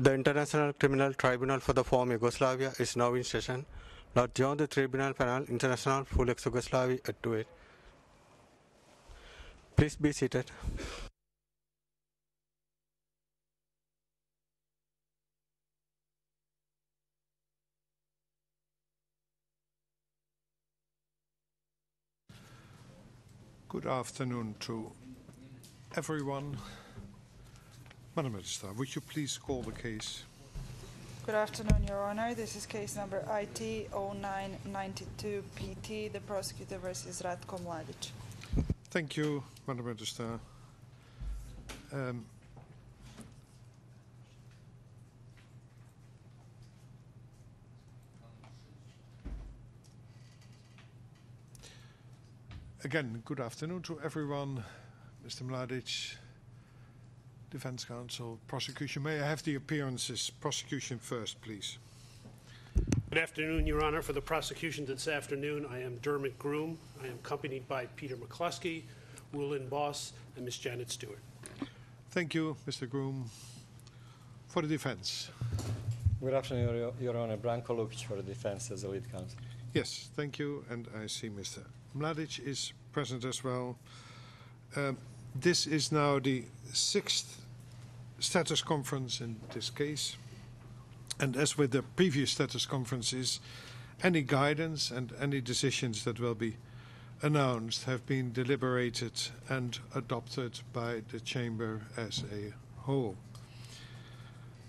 The International Criminal Tribunal for the former Yugoslavia is now in session. Now join the Tribunal Penal International for ex-Yugoslavia at 2:08. Please be seated. Good afternoon to everyone. Madam Minister, would you please call the case? Good afternoon, Your Honor. This is case number IT 0992 PT, the prosecutor versus Ratko Mladic. Thank you, Madam Minister. Again, good afternoon to everyone. Mr. Mladic, Defense Counsel, Prosecution. May I have the appearances? Prosecution first, please. Good afternoon, Your Honor. For the prosecution this afternoon, I am Dermot Groom. I am accompanied by Peter McCluskey, Woolen Boss, and Ms. Janet Stewart. Thank you, Mr. Groom. For the defense. Good afternoon, Your Honor. Branko Lukic for the defense as the lead counsel. Yes, thank you. And I see Mr. Mladic is present as well. This is now the 6th status conference in this case. And as with the previous status conferences, any guidance and any decisions that will be announced have been deliberated and adopted by the Chamber as a whole.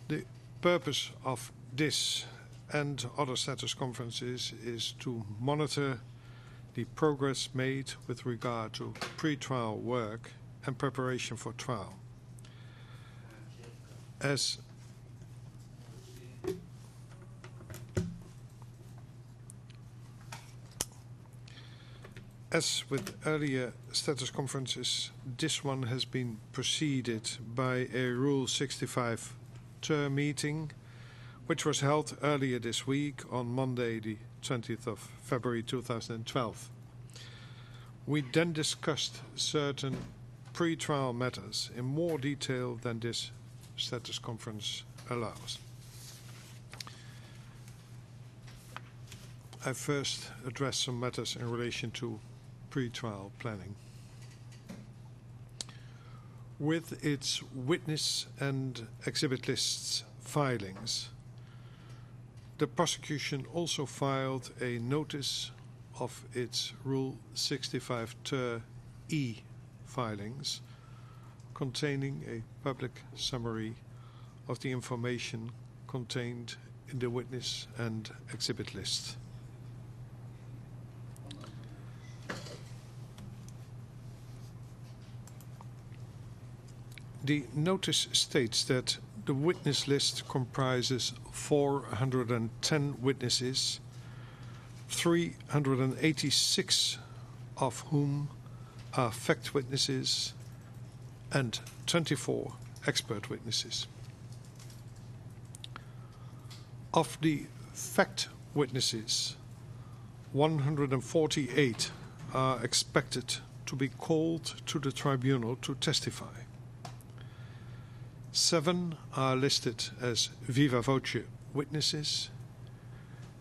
The purpose of this and other status conferences is to monitor the progress made with regard to pre-trial work and preparation for trial. As with earlier status conferences, this one has been preceded by a Rule 65 term meeting, which was held earlier this week on Monday, the 20th of February 2012. We then discussed certain pre-trial matters in more detail than this status conference allows. I first address some matters in relation to pre-trial planning. With its witness and exhibit lists filings, the prosecution also filed a notice of its Rule 65 ter E filings containing a public summary of the information contained in the witness and exhibit list. The notice states that the witness list comprises 410 witnesses, 386 of whom are fact witnesses and 24 expert witnesses. Of the fact witnesses, 148 are expected to be called to the tribunal to testify. 7 are listed as viva voce witnesses,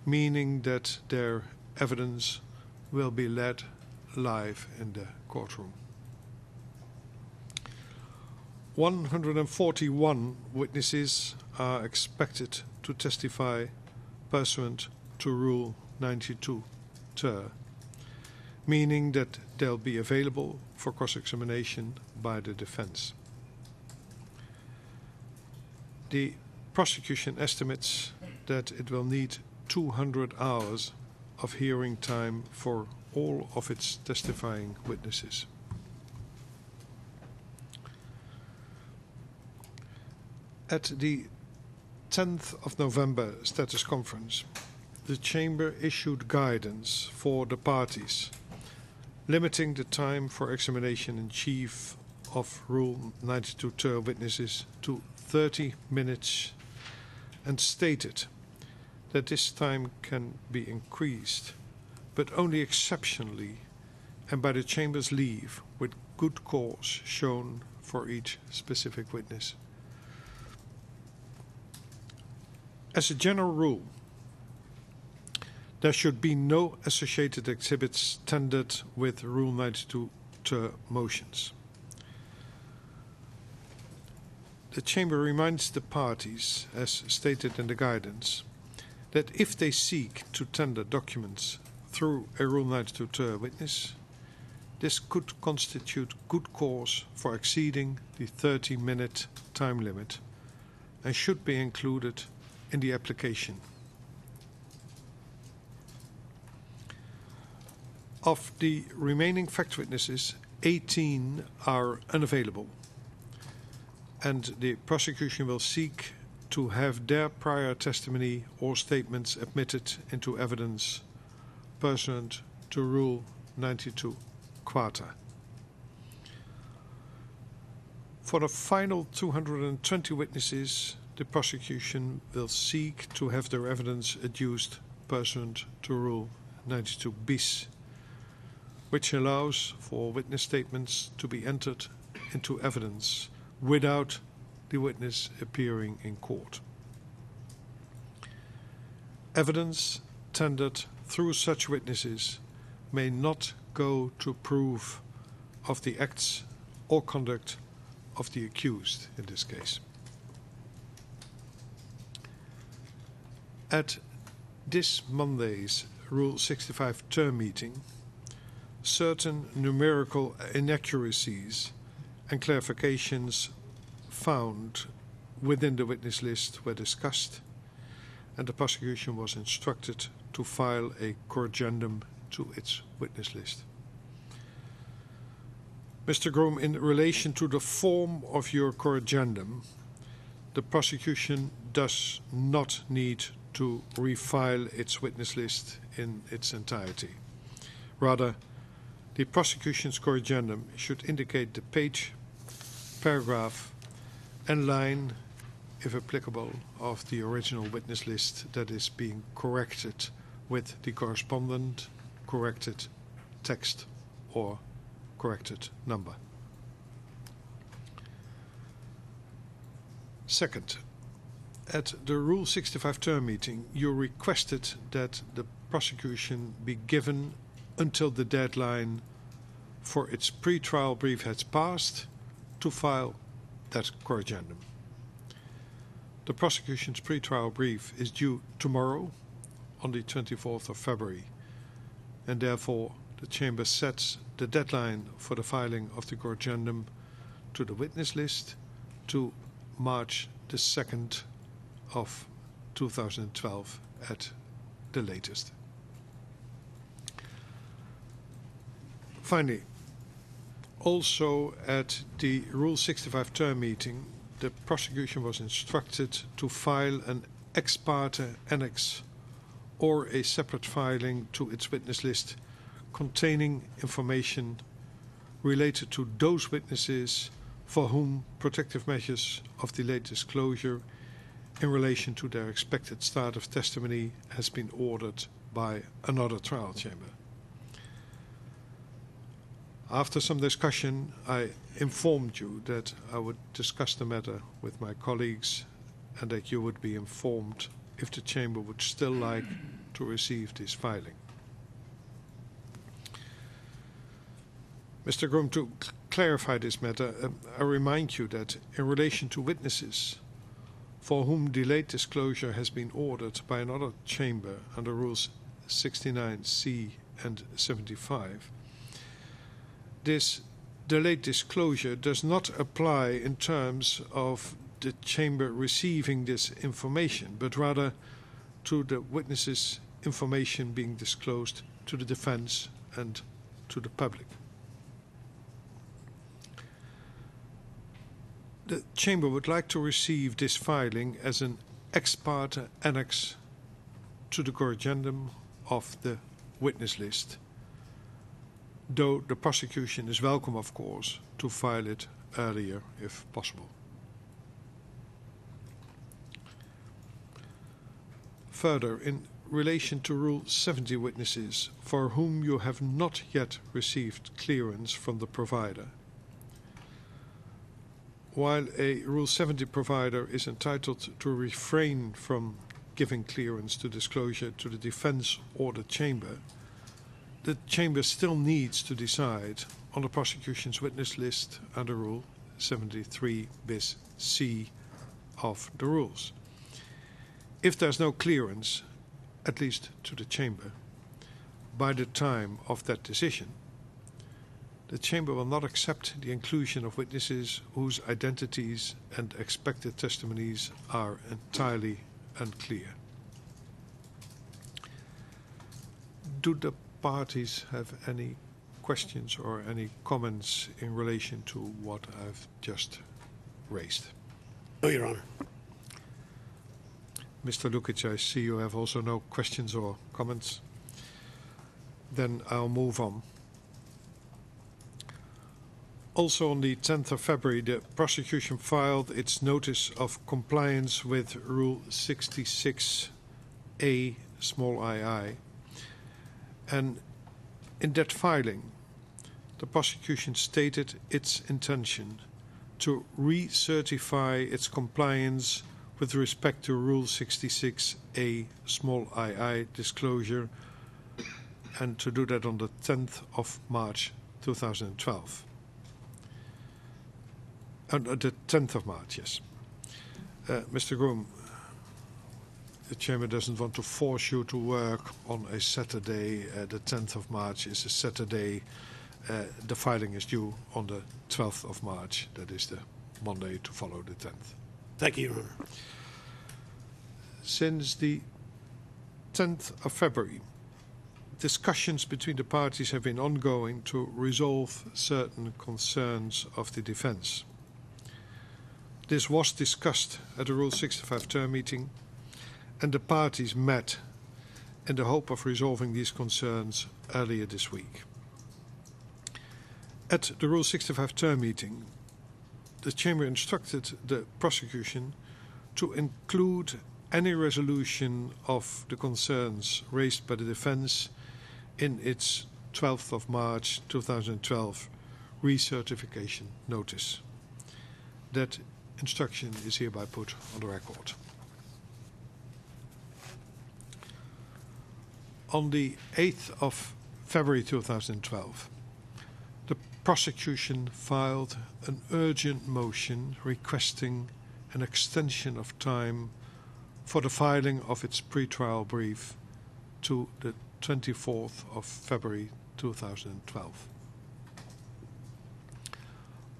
meaning that their evidence will be led live in the courtroom. 141 witnesses are expected to testify pursuant to Rule 92 ter, meaning that they'll be available for cross-examination by the defense. The prosecution estimates that it will need 200 hours of hearing time for all of its testifying witnesses. At the 10th of November status conference, the Chamber issued guidance for the parties, limiting the time for examination in chief of Rule 92 ter witnesses to 30 minutes and stated that this time can be increased, but only exceptionally and by the Chamber's leave with good cause shown for each specific witness. As a general rule, there should be no associated exhibits tendered with Rule 92 motions. The Chamber reminds the parties, as stated in the guidance, that if they seek to tender documents through a Rule 92 witness, this could constitute good cause for exceeding the 30-minute time limit and should be included in the application. Of the remaining fact witnesses, 18 are unavailable, and the prosecution will seek to have their prior testimony or statements admitted into evidence pursuant to Rule 92 Quata. For the final 220 witnesses, the prosecution will seek to have their evidence adduced pursuant to Rule 92 bis, which allows for witness statements to be entered into evidence without the witness appearing in court. Evidence tendered through such witnesses may not go to proof of the acts or conduct of the accused in this case. At this Monday's Rule 65 term meeting, certain numerical inaccuracies and clarifications found within the witness list were discussed, and the prosecution was instructed to file a corrigendum to its witness list. Mr. Groom, in relation to the form of your corrigendum, the prosecution does not need to refile its witness list in its entirety. Rather, the prosecution's corrigendum should indicate the page, paragraph, and line, if applicable, of the original witness list that is being corrected with the correspondent corrected text or corrected number. Second, at the Rule 65 term meeting, you requested that the prosecution be given until the deadline for its pre-trial brief has passed to file that corrigendum. The prosecution's pre-trial brief is due tomorrow, on the 24th of February, and therefore the Chamber sets the deadline for the filing of the corrigendum to the witness list to March the 2nd of 2012 at the latest. Finally, also at the Rule 65 term meeting, the prosecution was instructed to file an ex parte annex or a separate filing to its witness list containing information related to those witnesses for whom protective measures of delayed disclosure in relation to their expected start of testimony has been ordered by another trial chamber. After some discussion, I informed you that I would discuss the matter with my colleagues and that you would be informed if the Chamber would still like to receive this filing. Mr. Groom, to clarify this matter, I remind you that in relation to witnesses for whom delayed disclosure has been ordered by another chamber under Rules 69C and 75, this delayed disclosure does not apply in terms of the chamber receiving this information, but rather to the witnesses' information being disclosed to the defense and to the public. The chamber would like to receive this filing as an ex parte annex to the corrigendum of the witness list, though the prosecution is welcome, of course, to file it earlier if possible. Further, in relation to Rule 70 witnesses for whom you have not yet received clearance from the provider, while a Rule 70 provider is entitled to refrain from giving clearance to disclosure to the defense or the chamber still needs to decide on the prosecution's witness list under Rule 73 bis C of the rules. If there's no clearance, at least to the chamber, by the time of that decision, the chamber will not accept the inclusion of witnesses whose identities and expected testimonies are entirely unclear. Do the parties have any questions or any comments in relation to what I've just raised? No, Your Honor. Mr. Lukic, I see you have also no questions or comments. Then I'll move on. Also on the 10th of February, the prosecution filed its notice of compliance with Rule 66A small ii. And in that filing, the prosecution stated its intention to recertify its compliance with respect to Rule 66A small ii disclosure, and to do that on the 10th of March 2012. The 10th of March, yes. Mr. Groom, the Chamber doesn't want to force you to work on a Saturday. The 10th of March is a Saturday. The filing is due on the 12th of March. That is the Monday to follow the 10th. Thank you, Your Honor. Since the 10th of February, discussions between the parties have been ongoing to resolve certain concerns of the defense. This was discussed at the Rule 65 term meeting, and the parties met in the hope of resolving these concerns earlier this week. At the Rule 65 term meeting, the Chamber instructed the prosecution to include any resolution of the concerns raised by the defense in its 12th of March 2012 recertification notice. That instruction is hereby put on the record. On the 8th of February 2012, the prosecution filed an urgent motion requesting an extension of time for the filing of its pretrial brief to the 24th of February 2012.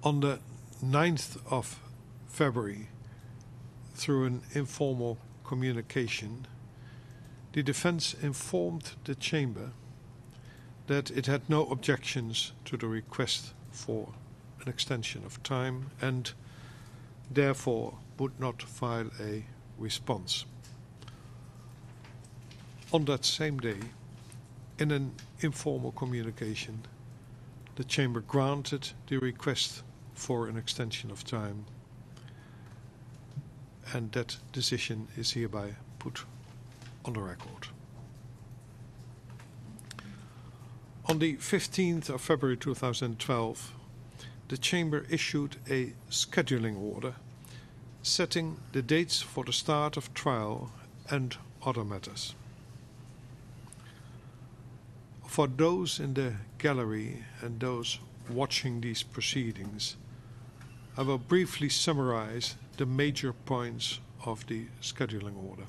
On the 9th of February, through an informal communication, the defense informed the Chamber that it had no objections to the request for an extension of time and therefore would not file a response. On that same day, in an informal communication, the Chamber granted the request for an extension of time, and that decision is hereby put on the record. On the 15th of February 2012, the Chamber issued a scheduling order setting the dates for the start of trial and other matters. For those in the gallery and those watching these proceedings, I will briefly summarize the major points of the scheduling order.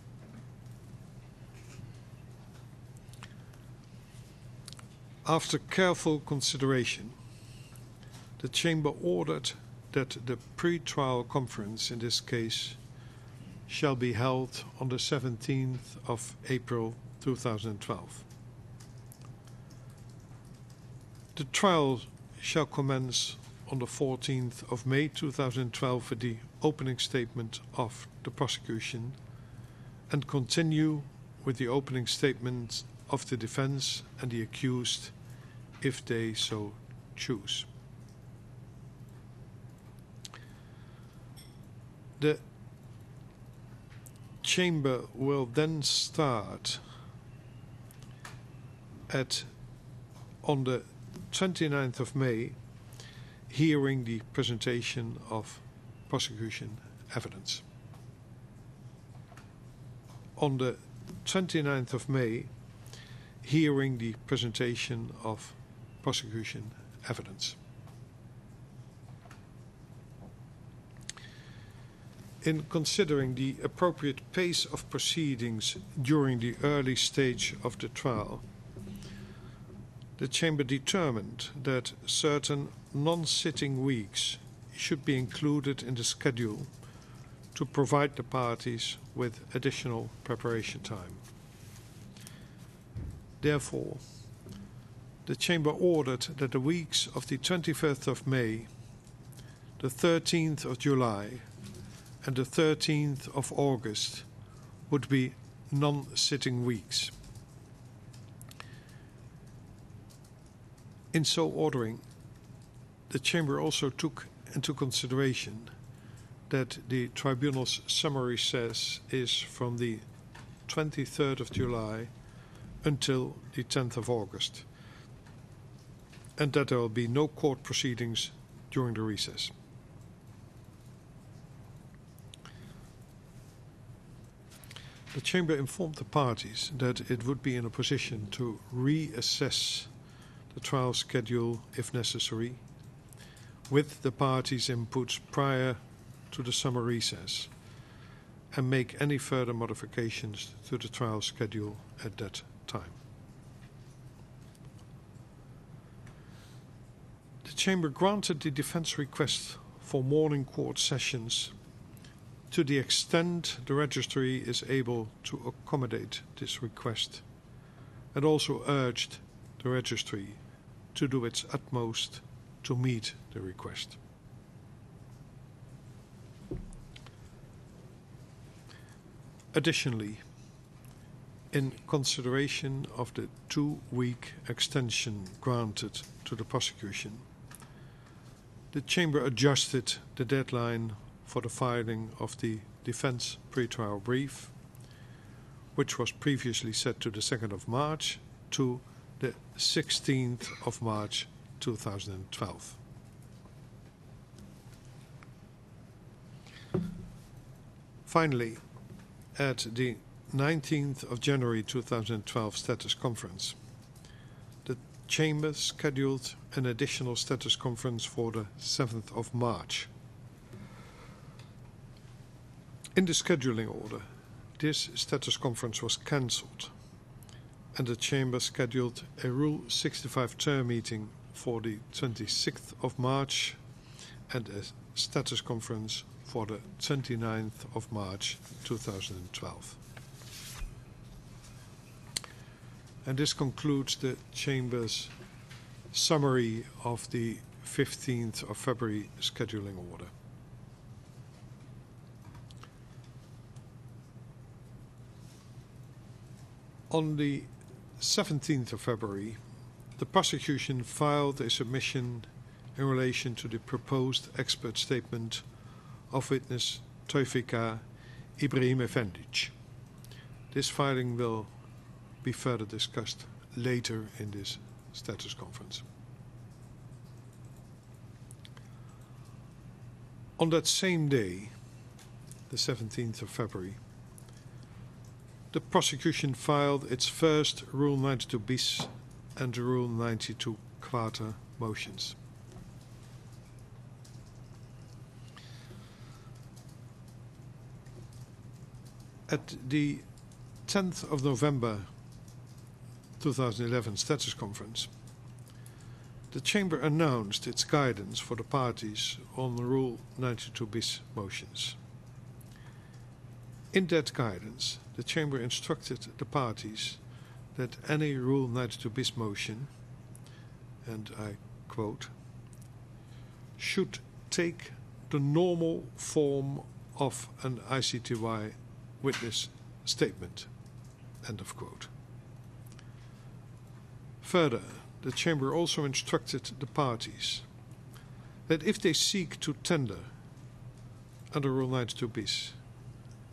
After careful consideration, the Chamber ordered that the pre-trial conference in this case shall be held on the 17th of April 2012. The trial shall commence on the 14th of May 2012 with the opening statement of the prosecution and continue with the opening statement of the defense and the accused if they so choose. The Chamber will then start on the 29th of May, hearing the presentation of prosecution evidence. on the 29th of May, hearing the presentation of prosecution evidence. In considering the appropriate pace of proceedings during the early stage of the trial, the Chamber determined that certain non-sitting weeks should be included in the schedule to provide the parties with additional preparation time. Therefore, the Chamber ordered that the weeks of the 21st of May, the 13th of July, and the 13th of August would be non-sitting weeks. In so ordering, the Chamber also took into consideration that the Tribunal's summer recess is from the 23rd of July until the 10th of August, and that there will be no court proceedings during the recess. The Chamber informed the parties that it would be in a position to reassess the trial schedule if necessary, with the parties' inputs prior to the summer recess, and make any further modifications to the trial schedule at that time. The Chamber granted the defence request for morning court sessions to the extent the registry is able to accommodate this request, and also urged the registry to do its utmost to meet the request. Additionally, in consideration of the 2-week extension granted to the prosecution, the Chamber adjusted the deadline for the filing of the defence pre-trial brief, which was previously set to the 2nd of March, to the 16th of March 2012. Finally, at the 19th of January 2012 status conference, the Chamber scheduled an additional status conference for the 7th of March. In the scheduling order, this status conference was cancelled, and the Chamber scheduled a Rule 65 term meeting for the 26th of March and a status conference for the 29th of March 2012. And this concludes the Chamber's summary of the 15th of February scheduling order. On the 17th of February, the prosecution filed a submission in relation to the proposed expert statement of witness Tevfika Ibrahimovic. This filing will be further discussed later in this status conference. On that same day, the 17th of February, the prosecution filed its first Rule 92 bis and Rule 92 quater motions. At the 10th of November 2011 status conference, the Chamber announced its guidance for the parties on the Rule 92 bis motions. In that guidance, the Chamber instructed the parties that any Rule 92 bis motion, and I quote, should take the normal form of an ICTY witness statement, end of quote. Further, the Chamber also instructed the parties that if they seek to tender under Rule 92 bis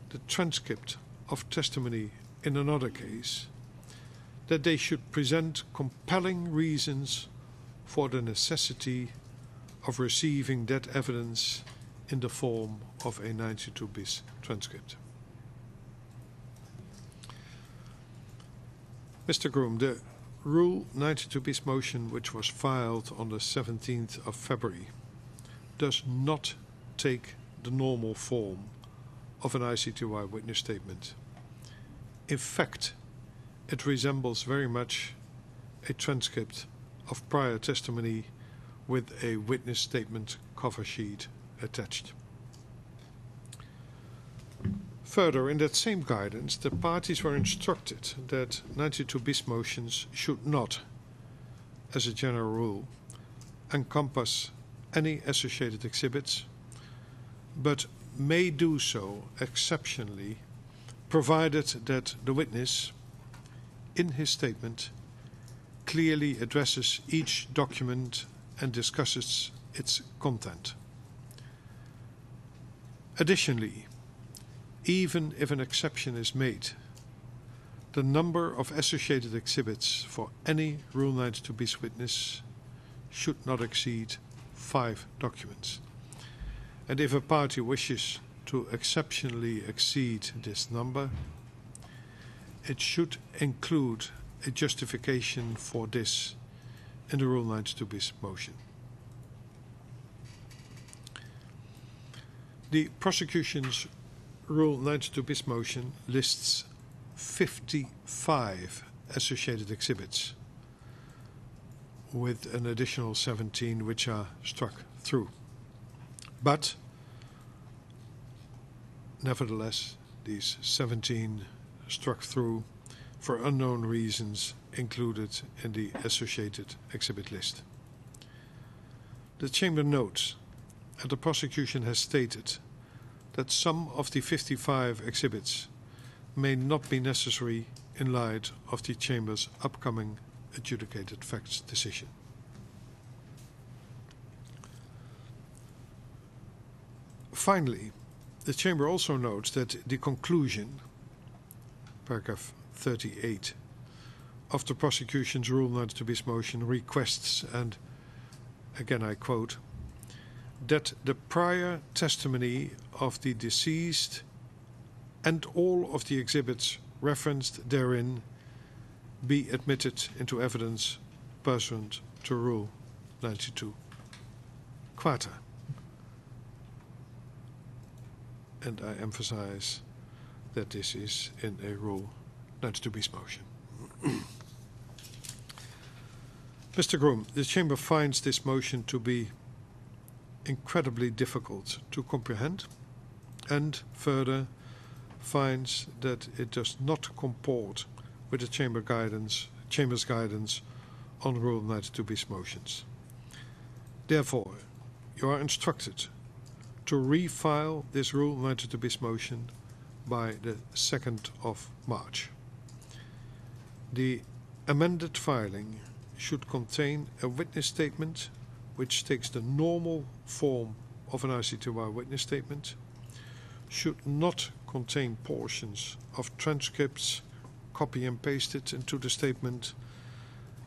the transcript of testimony in another case, that they should present compelling reasons for the necessity of receiving that evidence in the form of a 92 bis transcript. Mr. Groom, the Rule 92 bis motion, which was filed on the 17th of February, does not take the normal form of an ICTY witness statement. In fact, it resembles very much a transcript of prior testimony with a witness statement cover sheet attached. Further, in that same guidance, the parties were instructed that 92 bis motions should not, as a general rule, encompass any associated exhibits, but may do so exceptionally, provided that the witness, in his statement, clearly addresses each document and discusses its content. Additionally, even if an exception is made, the number of associated exhibits for any Rule 92 bis witness should not exceed 5 documents. And if a party wishes to exceptionally exceed this number, it should include a justification for this in the Rule 92 bis motion. The prosecution's Rule 92 bis motion lists 55 associated exhibits, with an additional 17 which are struck through. But, nevertheless, these 17 struck through for unknown reasons included in the associated exhibit list. The Chamber notes that the prosecution has stated that some of the 55 exhibits may not be necessary in light of the Chamber's upcoming adjudicated facts decision. Finally, the Chamber also notes that the conclusion, paragraph 38, of the prosecution's Rule 92 bis motion requests, and again I quote, that the prior testimony of the deceased and all of the exhibits referenced therein be admitted into evidence pursuant to Rule 92 quater. And I emphasize that this is in a Rule 92 bis motion. Mr. Groom, the Chamber finds this motion to be incredibly difficult to comprehend, and further finds that it does not comport with the Chamber's guidance on Rule 92 bis motions. Therefore, you are instructed to refile this Rule 92 bis motion by the 2nd of March. The amended filing should contain a witness statement which takes the normal form of an ICTY witness statement, should not contain portions of transcripts copy and pasted into the statement,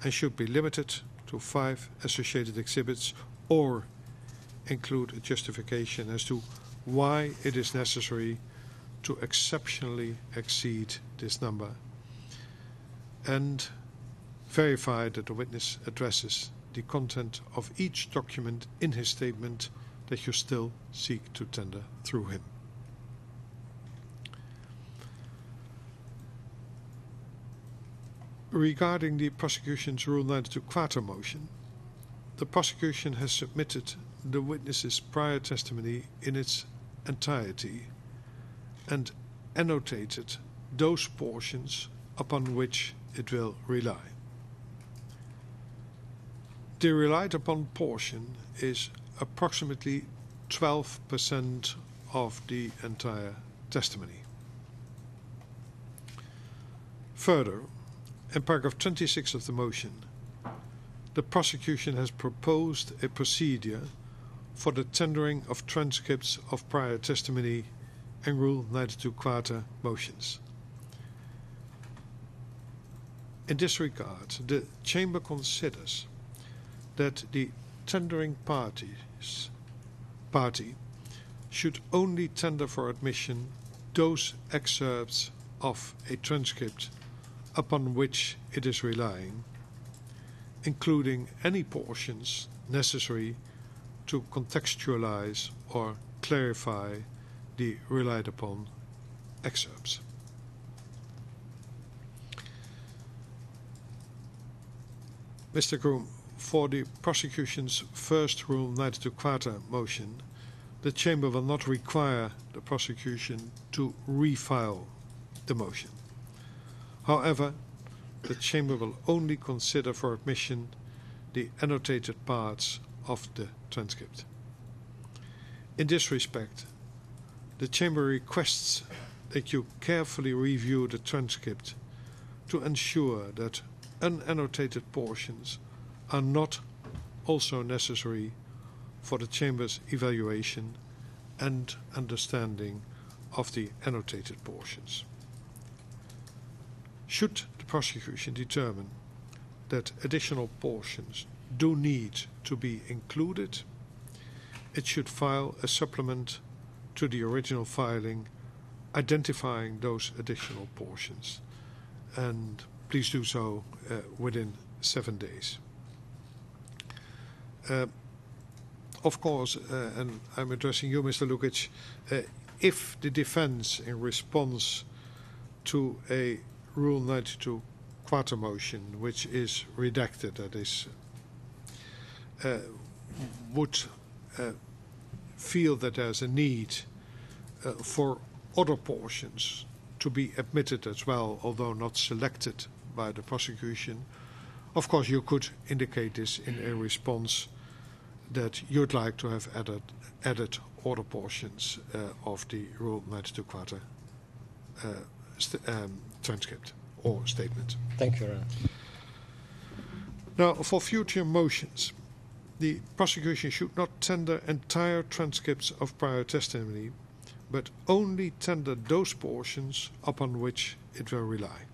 and should be limited to 5 associated exhibits, or include a justification as to why it is necessary to exceptionally exceed this number, and verify that the witness addresses the content of each document in his statement that you still seek to tender through him. Regarding the prosecution's Rule 92 quater motion, the prosecution has submitted the witness's prior testimony in its entirety and annotated those portions upon which it will rely. The relied upon portion is approximately 12% of the entire testimony. Further, in paragraph 26 of the motion, the prosecution has proposed a procedure for the tendering of transcripts of prior testimony in Rule 92 quater motions. In this regard, the Chamber considers that the tendering party should only tender for admission those excerpts of a transcript upon which it is relying, including any portions necessary to contextualize or clarify the relied upon excerpts. Mr. Groom, for the prosecution's first Rule 92 Quater motion, the Chamber will not require the prosecution to refile the motion. However, the Chamber will only consider for admission the annotated parts of the transcript. In this respect, the Chamber requests that you carefully review the transcript to ensure that unannotated portions are not also necessary for the Chamber's evaluation and understanding of the annotated portions. Should the prosecution determine that additional portions do need to be included, it should file a supplement to the original filing identifying those additional portions, and please do so within 7 days. Of course, and I'm addressing you, Mr. Lukic, if the defense in response to a Rule 92 Quater motion, which is redacted, that is, would feel that there's a need for other portions to be admitted as well, although not selected by the prosecution, of course you could indicate this in a response that you'd like to have added other portions of the Rule 92 Quater transcript or statement. Thank you, Your Honor. Now, for future motions, the prosecution should not tender entire transcripts of prior testimony, but only tender those portions upon which it will rely.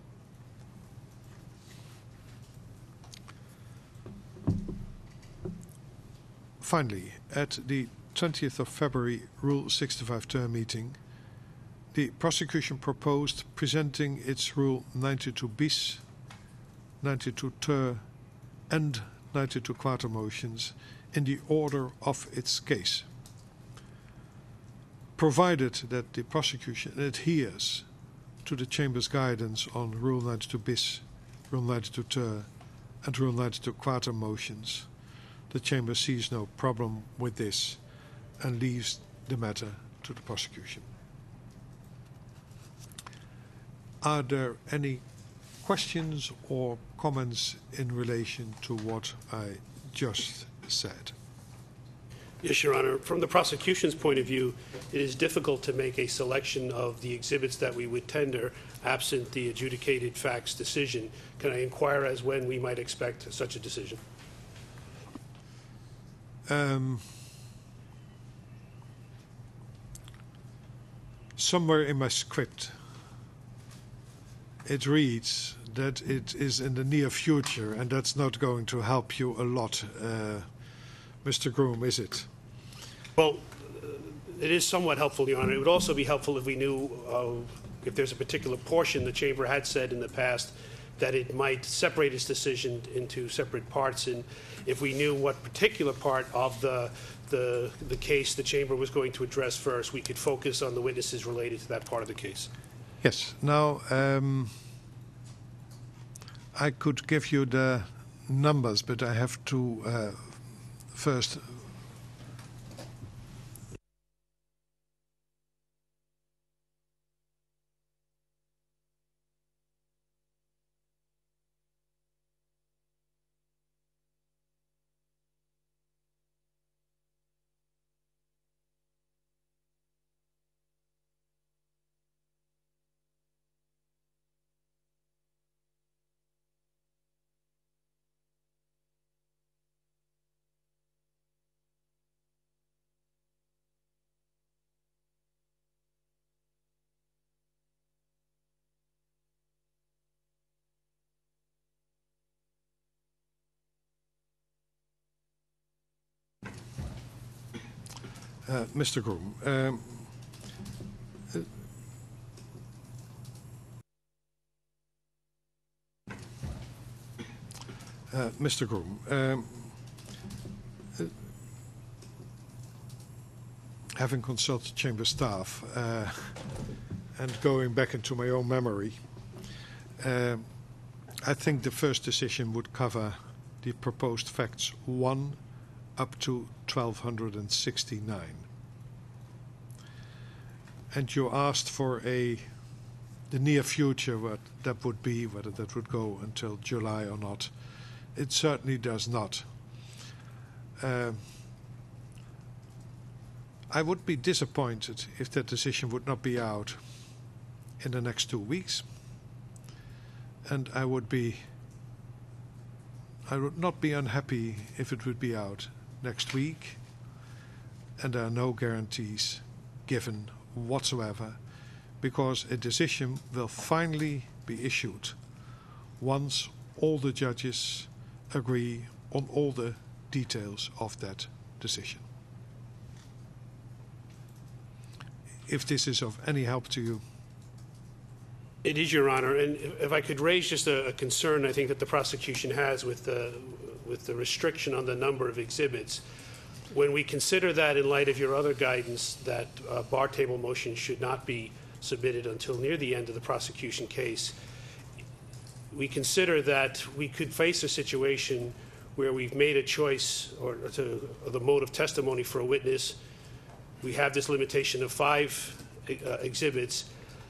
Finally, at the 20th of February Rule 65 term meeting, the prosecution proposed presenting its Rule 92 bis, 92 ter, and 92 Quater motions in the order of its case, provided that the prosecution adheres to the Chamber's guidance on Rule 92 bis, Rule 92 ter, and Rule 92 Quater motions. The Chamber sees no problem with this and leaves the matter to the prosecution. Are there any questions or comments in relation to what I just said? Yes, Your Honor. From the prosecution's point of view, it is difficult to make a selection of the exhibits that we would tender absent the adjudicated facts decision. Can I inquire as when we might expect such a decision? Somewhere in my script it reads that it is in the near future, and that's not going to help you a lot, Mr. Groom, is it? Well, it is somewhat helpful, Your Honor. It would also be helpful if we knew if there's a particular portion the Chamber had said in the past that it might separate its decision into separate parts, and if we knew what particular part of the case the Chamber was going to address first, we could focus on the witnesses related to that part of the case. Yes. Now, I could give you the numbers, but I have to first Mr. Groom, Mr. Groom, having consulted chamber staff and going back into my own memory, I think the first decision would cover the proposed facts 1 up to 1269. And you asked for the near future, what that would be, whether that would go until July or not. It certainly does not. I would be disappointed if that decision would not be out in the next 2 weeks. And I would not be unhappy if it would be out next week. And there are no guarantees given whatsoever, because a decision will finally be issued once all the judges agree on all the details of that decision. If this is of any help to you. It is, Your Honor, and if I could raise just a concern I think that the prosecution has with the restriction on the number of exhibits. When we consider that in light of your other guidance that bar table motions should not be submitted until near the end of the prosecution case, we consider that we could face a situation where we've made a choice or the mode of testimony for a witness. We have this limitation of 5 exhibits,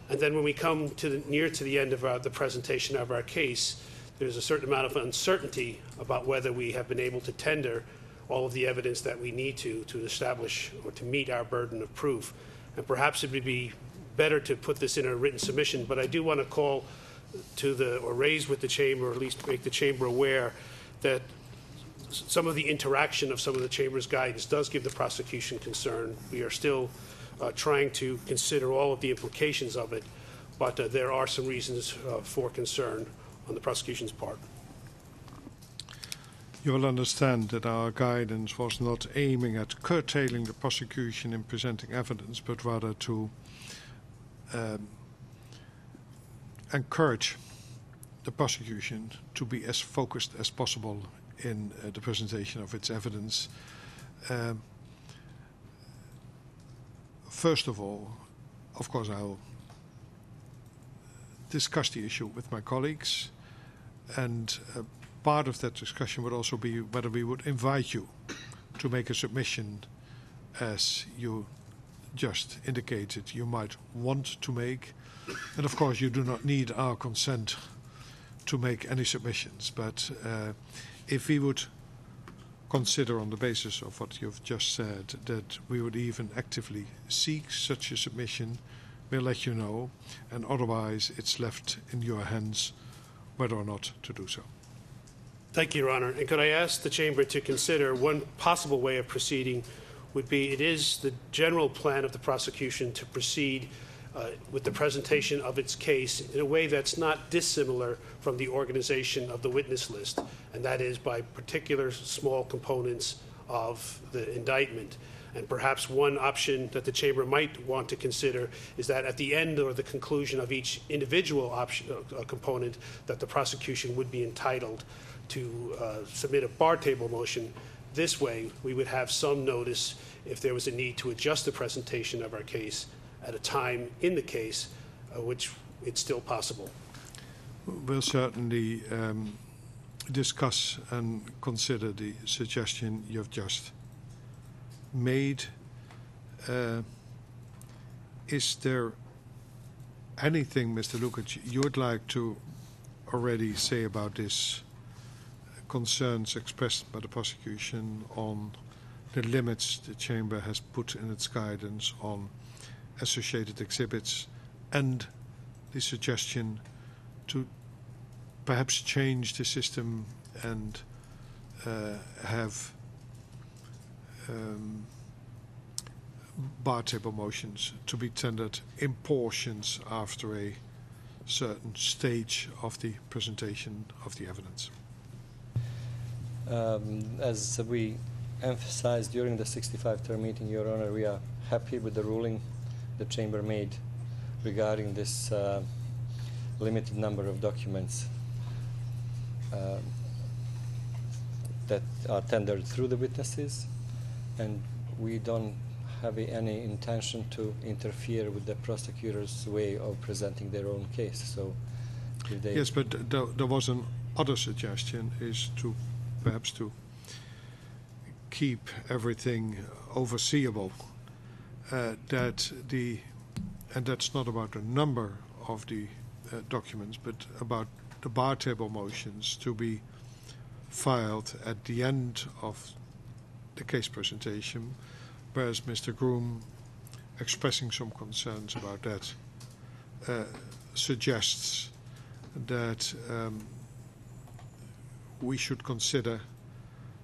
and then when we come near to the end of the presentation of our case, there's a certain amount of uncertainty about whether we have been able to tender all of the evidence that we need to establish or to meet our burden of proof. And perhaps it would be better to put this in a written submission, but I do want to call to or raise with the chamber, or at least make the chamber aware that some of the interaction of some of the chamber's guidance does give the prosecution concern. We are still trying to consider all of the implications of it, but there are some reasons for concern on the prosecution's part. You will understand that our guidance was not aiming at curtailing the prosecution in presenting evidence, but rather to encourage the prosecution to be as focused as possible in the presentation of its evidence. First of all, of course, I'll discuss the issue with my colleagues, and part of that discussion would also be whether we would invite you to make a submission, as you just indicated you might want to make. And of course, you do not need our consent to make any submissions, but if we would consider on the basis of what you've just said that we would even actively seek such a submission, we'll let you know, and otherwise it's left in your hands whether or not to do so. Thank you, Your Honor. And could I ask the chamber to consider one possible way of proceeding would be, it is the general plan of the prosecution to proceed with the presentation of its case in a way that's not dissimilar from the organization of the witness list, and that is by particular small components of the indictment. And perhaps one option that the chamber might want to consider is that at the end or the conclusion of each individual component, that the prosecution would be entitled to submit a bar table motion. This way, we would have some notice if there was a need to adjust the presentation of our case at a time in the case, which it's still possible. We'll certainly discuss and consider the suggestion you've just made. Is there anything, Mr. Lukic, you would like to already say about this concerns expressed by the prosecution on the limits the chamber has put in its guidance on associated exhibits, and the suggestion to perhaps change the system and have bar table motions to be tendered in portions after a certain stage of the presentation of the evidence? As we emphasized during the 65-term meeting, Your Honor, we are happy with the ruling the chamber made regarding this limited number of documents. that are tendered through the witnesses, and we don't have any intention to interfere with the prosecutor's way of presenting their own case. So, if they Yes, but there was an other suggestion, is to perhaps to keep everything overseeable. And that's not about the number of the documents, but about the bar table motions to be filed at the end of the case presentation, whereas Mr. Groom, expressing some concerns about that, suggests that we should consider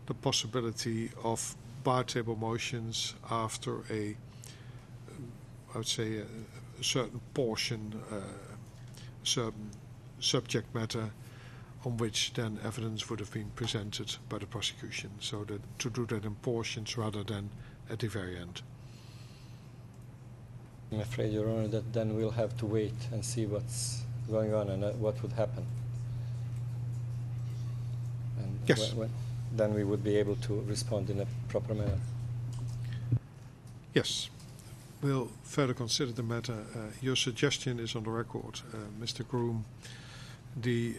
the possibility of bar table motions after I would say, a certain portion, certain subject matter on which then evidence would have been presented by the prosecution. So that to do that in portions rather than at the very end. I'm afraid, Your Honor, that then we'll have to wait and see what's going on and what would happen. And Yes. Then we would be able to respond in a proper manner. Yes. We'll further consider the matter. Your suggestion is on the record, Mr. Groom. The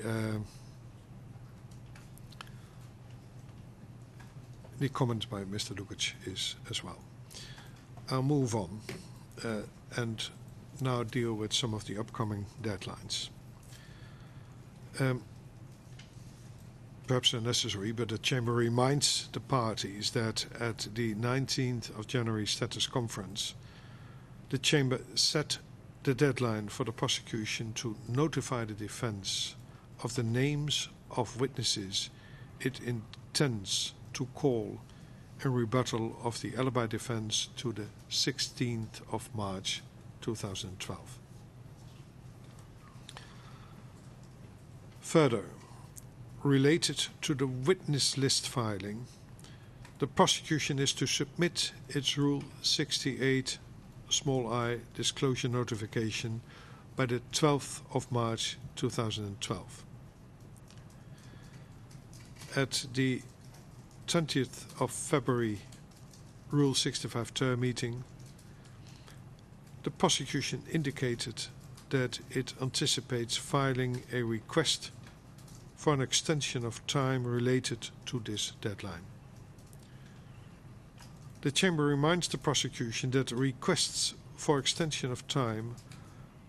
comment by Mr. Lukic is as well. I'll move on and now deal with some of the upcoming deadlines. Perhaps unnecessary, but the Chamber reminds the parties that at the 19th of January status conference, the Chamber set the deadline for the prosecution to notify the defense of the names of witnesses it intends to call in rebuttal of the alibi defense to the 16th of March 2012. Further, related to the witness list filing, the prosecution is to submit its Rule 68 i disclosure notification by the 12th of March 2012. At the 20th of February Rule 65 term meeting, the prosecution indicated that it anticipates filing a request for an extension of time related to this deadline. The Chamber reminds the prosecution that requests for extension of time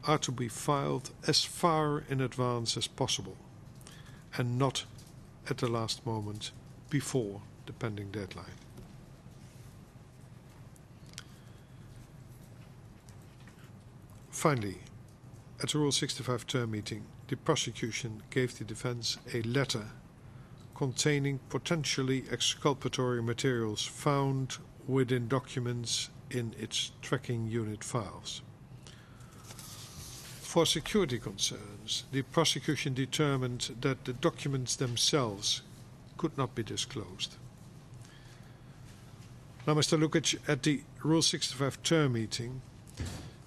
are to be filed as far in advance as possible and not at the last moment before the pending deadline. Finally, at the Rule 65 term meeting, the prosecution gave the defense a letter containing potentially exculpatory materials found within documents in its tracking unit files. For security concerns, the prosecution determined that the documents themselves could not be disclosed. Now, Mr. Lukic, at the Rule 65 term meeting,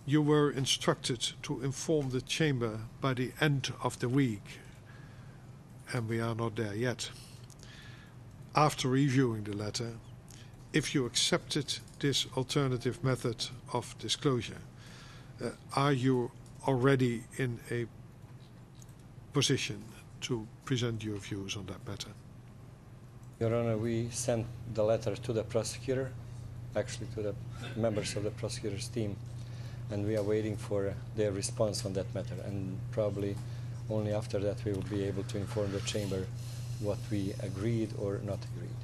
you were instructed to inform the Chamber by the end of the week, and we are not there yet. After reviewing the letter, if you accepted this alternative method of disclosure, are you already in a position to present your views on that matter? Your Honor, we sent the letter to the prosecutor, actually to the members of the prosecutor's team, and we are waiting for their response on that matter. And probably only after that we will be able to inform the Chamber what we agreed or not agreed.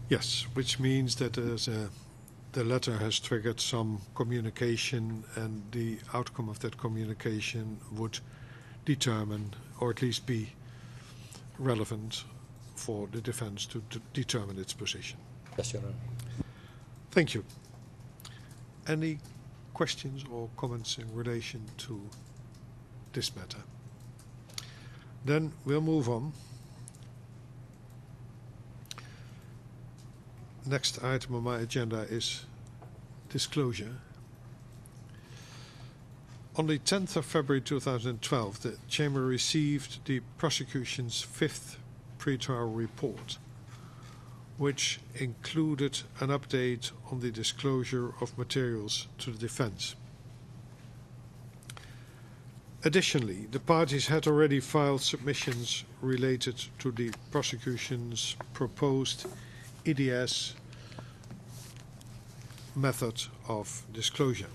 Yes, which means that the letter has triggered some communication, and the outcome of that communication would determine, or at least be relevant for the defense to determine its position. Yes, Your Honor. Thank you. Any questions or comments in relation to this matter? Then we'll move on. Next item on my agenda is disclosure. On the 10th of February 2012, the Chamber received the prosecution's 5th pretrial report, which included an update on the disclosure of materials to the defense. Additionally, the parties had already filed submissions related to the prosecution's proposed EDS method of disclosure.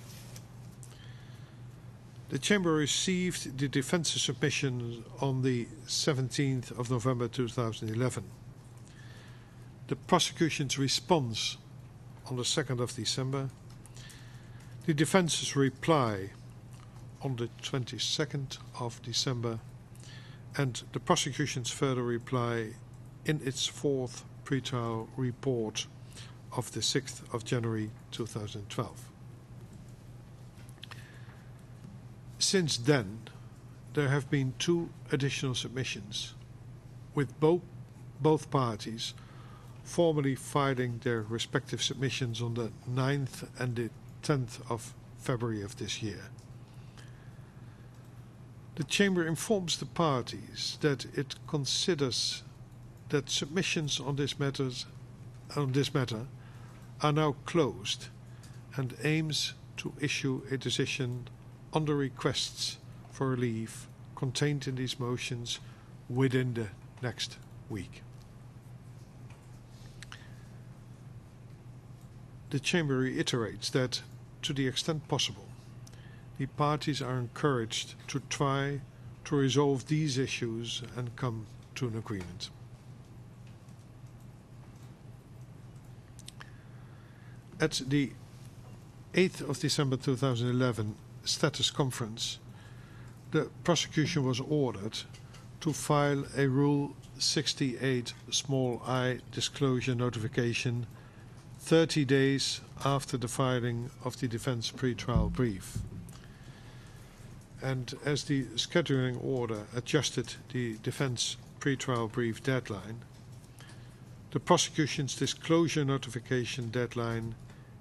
The Chamber received the defense's submission on the 17th of November 2011. The prosecution's response on the 2nd of December, the defense's reply on the 22nd of December, and the prosecution's further reply in its fourth pretrial report of the 6th of January 2012. Since then, there have been two additional submissions, with both parties formally filing their respective submissions on the 9th and the 10th of February of this year. The Chamber informs the parties that it considers that submissions on this matter are now closed and aims to issue a decision on the requests for relief contained in these motions within the next week. The Chamber reiterates that, to the extent possible, the parties are encouraged to try to resolve these issues and come to an agreement. At the 8th of December 2011 status conference, the prosecution was ordered to file a Rule 68i disclosure notification 30 days after the filing of the defense pretrial brief. And as the scheduling order adjusted the defense pretrial brief deadline, the prosecution's disclosure notification deadline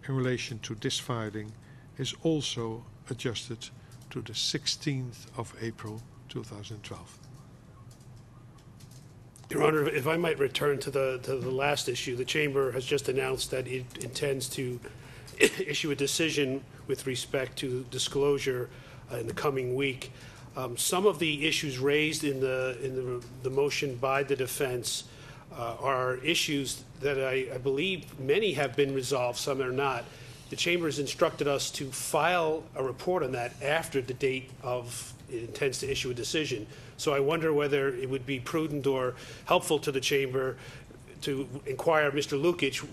in relation to this filing is also adjusted to the 16th of April 2012. Your Honor, if I might return to the last issue, the Chamber has just announced that it intends to issue a decision with respect to disclosure in the coming week. Some of the issues raised in the motion by the defense are issues that I believe many have been resolved, some are not. The Chamber has instructed us to file a report on that after the date of it intends to issue a decision. So I wonder whether it would be prudent or helpful to the Chamber to inquire Mr. Lukic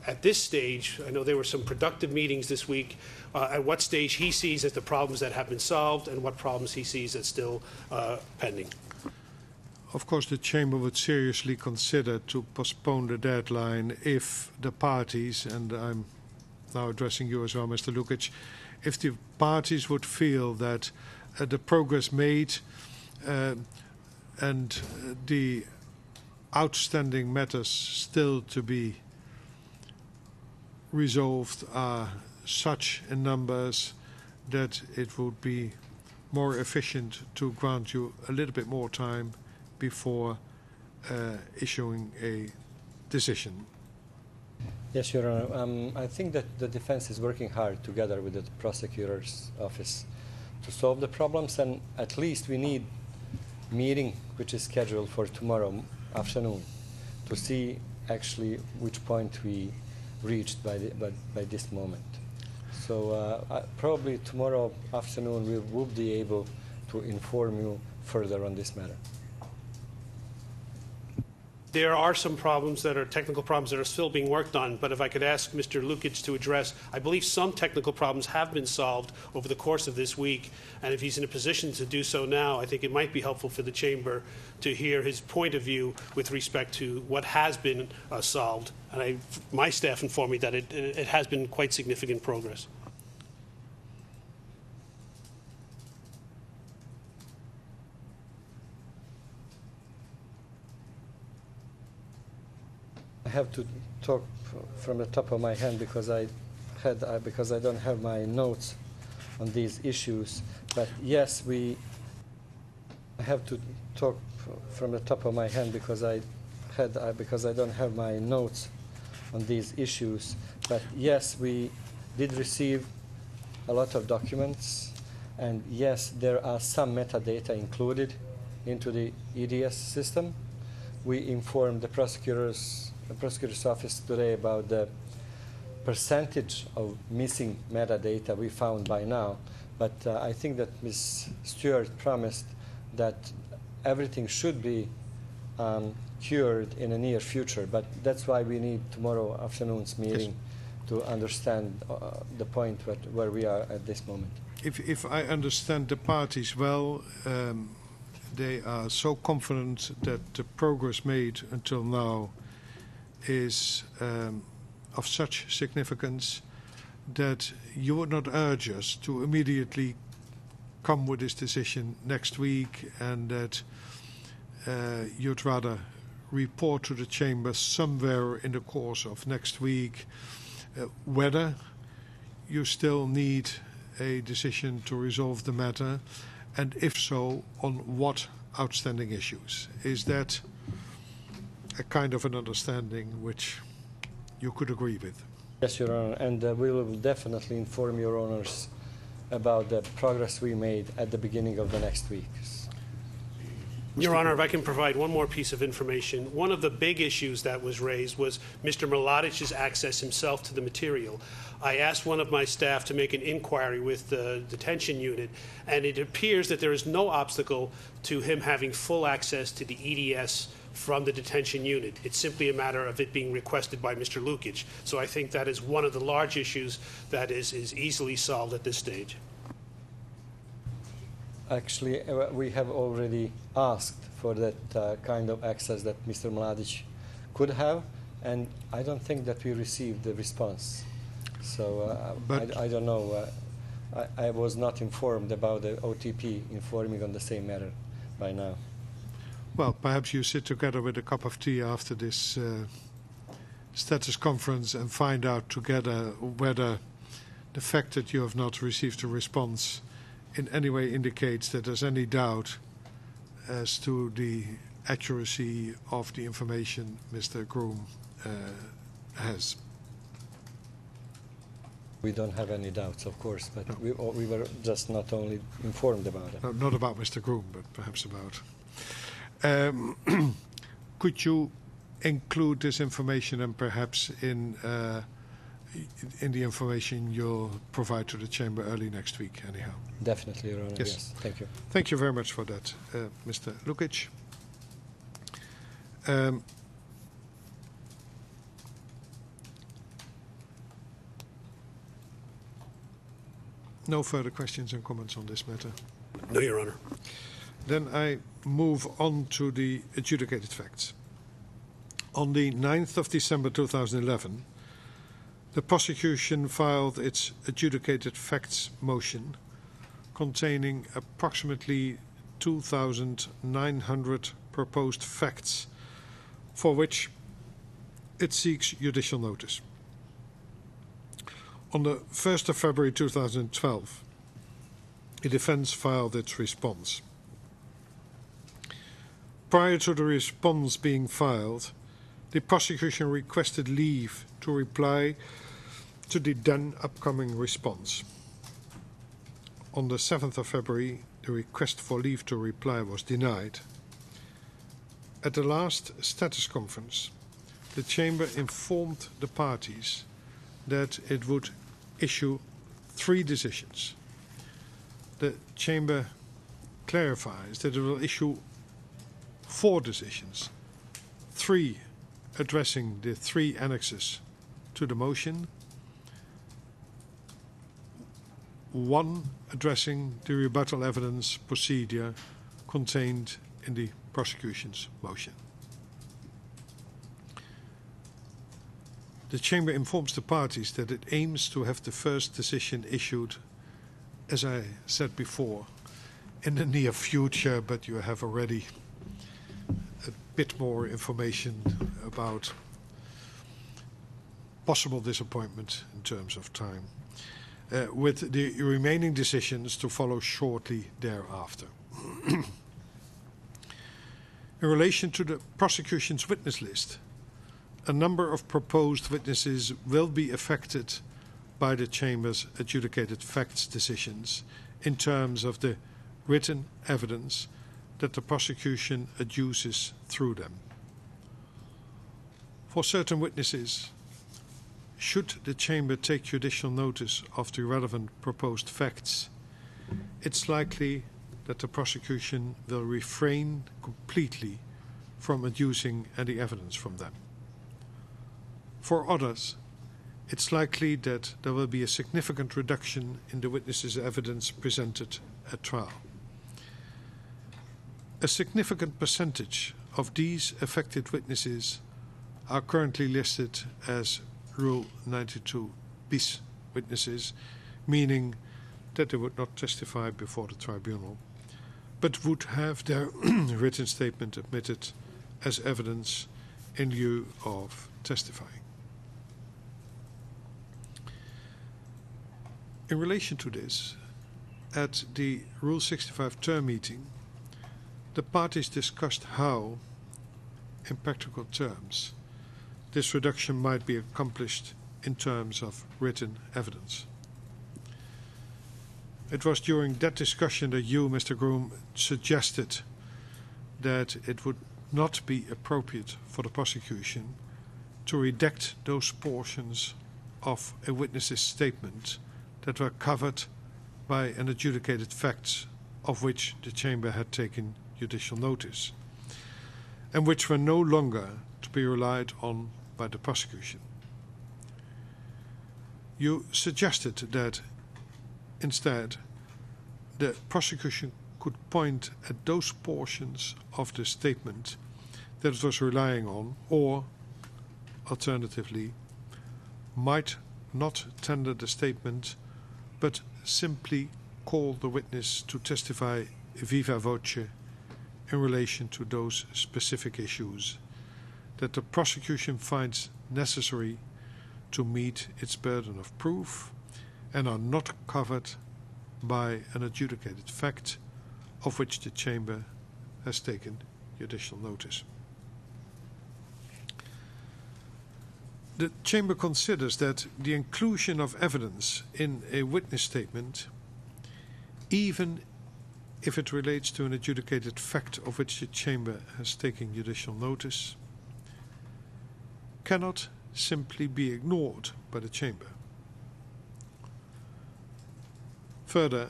at this stage. I know there were some productive meetings this week, at what stage he sees as the problems that have been solved and what problems he sees as still pending. Of course, the Chamber would seriously consider to postpone the deadline if the parties, and I'm now addressing you as well, Mr. Lukic, if the parties would feel that the progress made and the outstanding matters still to be resolved are such in numbers that it would be more efficient to grant you a little bit more time before issuing a decision. Yes, Your Honor. I think that the defense is working hard together with the prosecutor's office to solve the problems, and at least we need a meeting which is scheduled for tomorrow afternoon to see actually which point we reached by this moment. So probably tomorrow afternoon we will be able to inform you further on this matter. There are some problems that are technical problems that are still being worked on, but if I could ask Mr. Lukic to address, I believe some technical problems have been solved over the course of this week, and if he's in a position to do so now, I think it might be helpful for the Chamber to hear his point of view with respect to what has been solved. And my staff informed me that it has been quite significant progress. I have to talk from the top of my head because I don't have my notes on these issues. But yes, I have to talk from the top of my head because I head because I don't have my notes on these issues. But yes, we did receive a lot of documents, and yes, there are some metadata included into the EDS system. We informed the prosecutor's office today about the percentage of missing metadata we found by now. But I think that Ms. Stewart promised that everything should be cured in the near future. But that's why we need tomorrow afternoon's meeting to understand the point where we are at this moment. If I understand the parties well, they are so confident that the progress made until now is of such significance that you would not urge us to immediately come with this decision next week, and that you'd rather report to the Chamber somewhere in the course of next week whether you still need a decision to resolve the matter, and if so, on what outstanding issues. Is that a kind of an understanding which you could agree with? Yes, Your Honor, and we will definitely inform Your Honors about the progress we made at the beginning of the next week. Your Honor, if I can provide one more piece of information. One of the big issues that was raised was Mr. Mladic's access himself to the material. I asked one of my staff to make an inquiry with the detention unit, and it appears that there is no obstacle to him having full access to the EDS from the detention unit. It's simply a matter of it being requested by Mr. Lukic. So I think that is one of the large issues that is easily solved at this stage. Actually, we have already asked for that kind of access that Mr. Mladic could have, and I don't think that we received the response. So I don't know. I was not informed about the OTP informing on the same matter by now. Well, perhaps you sit together with a cup of tea after this status conference and find out together whether the fact that you have not received a response in any way indicates that there's any doubt as to the accuracy of the information Mr. Groom has. We don't have any doubts, of course, but no. we were just not only informed about it. No, not about Mr. Groom, but perhaps about. Could you include this information and perhaps in the information you'll provide to the Chamber early next week, anyhow? Definitely, Your Honor. Yes. Thank you. Thank you very much for that, Mr. Lukic. No further questions and comments on this matter? No, Your Honor. Then I move on to the adjudicated facts. On the 9th of December 2011, the prosecution filed its adjudicated facts motion containing approximately 2,900 proposed facts for which it seeks judicial notice. On the 1st of February 2012, the defense filed its response. Prior to the response being filed, the prosecution requested leave to reply to the then upcoming response. On the 7th of February, the request for leave to reply was denied. At the last status conference, the Chamber informed the parties that it would issue 3 decisions. The Chamber clarifies that it will issue 4 decisions, 3 addressing the 3 annexes to the motion, 1 addressing the rebuttal evidence procedure contained in the prosecution's motion. The Chamber informs the parties that it aims to have the first decision issued, as I said before, in the near future, but you have already a bit more information about possible disappointment in terms of time, with the remaining decisions to follow shortly thereafter. In relation to the prosecution's witness list, a number of proposed witnesses will be affected by the Chamber's adjudicated facts decisions in terms of the written evidence that the prosecution adduces through them. For certain witnesses, should the Chamber take judicial notice of the relevant proposed facts, it's likely that the prosecution will refrain completely from adducing any evidence from them. For others, it's likely that there will be a significant reduction in the witnesses' evidence presented at trial. A significant percentage of these affected witnesses are currently listed as Rule 92 bis witnesses, meaning that they would not testify before the tribunal, but would have their written statement admitted as evidence in lieu of testifying. In relation to this, at the Rule 65 term meeting, the parties discussed how, in practical terms, this reduction might be accomplished in terms of written evidence. It was during that discussion that you, Mr. Groom, suggested that it would not be appropriate for the prosecution to redact those portions of a witness's statement that were covered by an adjudicated facts of which the Chamber had taken judicial notice, and which were no longer to be relied on by the prosecution. You suggested that instead the prosecution could point at those portions of the statement that it was relying on, or alternatively might not tender the statement but simply call the witness to testify viva voce in relation to those specific issues that the prosecution finds necessary to meet its burden of proof and are not covered by an adjudicated fact of which the Chamber has taken judicial notice. The Chamber considers that the inclusion of evidence in a witness statement, even if it relates to an adjudicated fact of which the Chamber has taken judicial notice, cannot simply be ignored by the Chamber. Further,